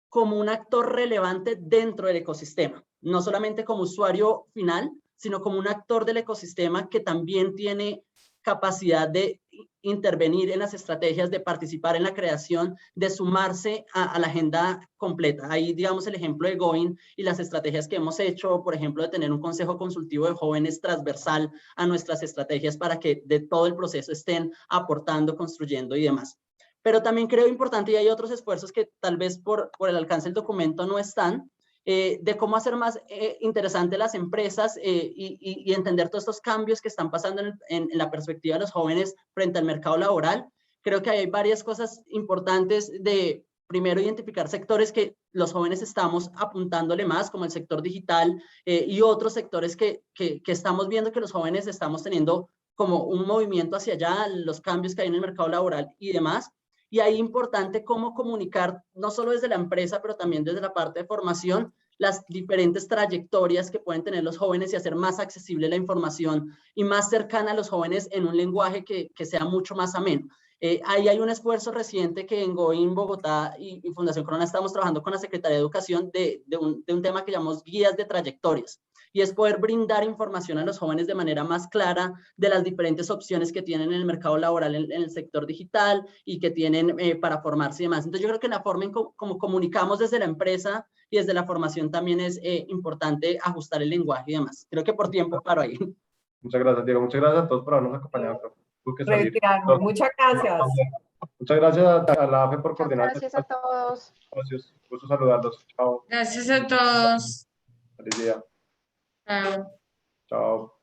como un actor relevante dentro del ecosistema, no solamente como usuario final, sino como un actor del ecosistema que también tiene capacidad de intervenir en las estrategias, de participar en la creación, de sumarse a la agenda completa. Ahí, digamos, el ejemplo de Going y las estrategias que hemos hecho, por ejemplo, de tener un consejo consultivo de jóvenes transversal a nuestras estrategias para que de todo el proceso estén aportando, construyendo y demás. Pero también creo importante, y hay otros esfuerzos que tal vez por el alcance del documento no están, de cómo hacer más interesante las empresas y entender todos estos cambios que están pasando en la perspectiva de los jóvenes frente al mercado laboral, creo que hay varias cosas importantes de, primero, identificar sectores que los jóvenes estamos apuntándole más, como el sector digital y otros sectores que estamos viendo que los jóvenes estamos teniendo como un movimiento hacia allá, los cambios que hay en el mercado laboral y demás. Y ahí importante cómo comunicar, no solo desde la empresa, pero también desde la parte de formación, las diferentes trayectorias que pueden tener los jóvenes y hacer más accesible la información y más cercana a los jóvenes en un lenguaje que sea mucho más ameno. Ahí hay un esfuerzo reciente que en Going Bogotá y Fundación Corona estamos trabajando con la Secretaría de Educación de un tema que llamamos guías de trayectorias, y es poder brindar información a los jóvenes de manera más clara de las diferentes opciones que tienen en el mercado laboral, en el sector digital y que tienen para formarse y demás. Entonces yo creo que la forma en como comunicamos desde la empresa y desde la formación también es importante ajustar el lenguaje y demás. Creo que por tiempo paro ahí. Muchas gracias, Diego. Muchas gracias a todos por habernos acompañado. Retirarme. Muchas gracias. Muchas gracias a la AFE por coordinar. Gracias a todos. Gracias. Gusto saludarlos. Chao. Gracias a todos. Feliz día. Chao. Chao.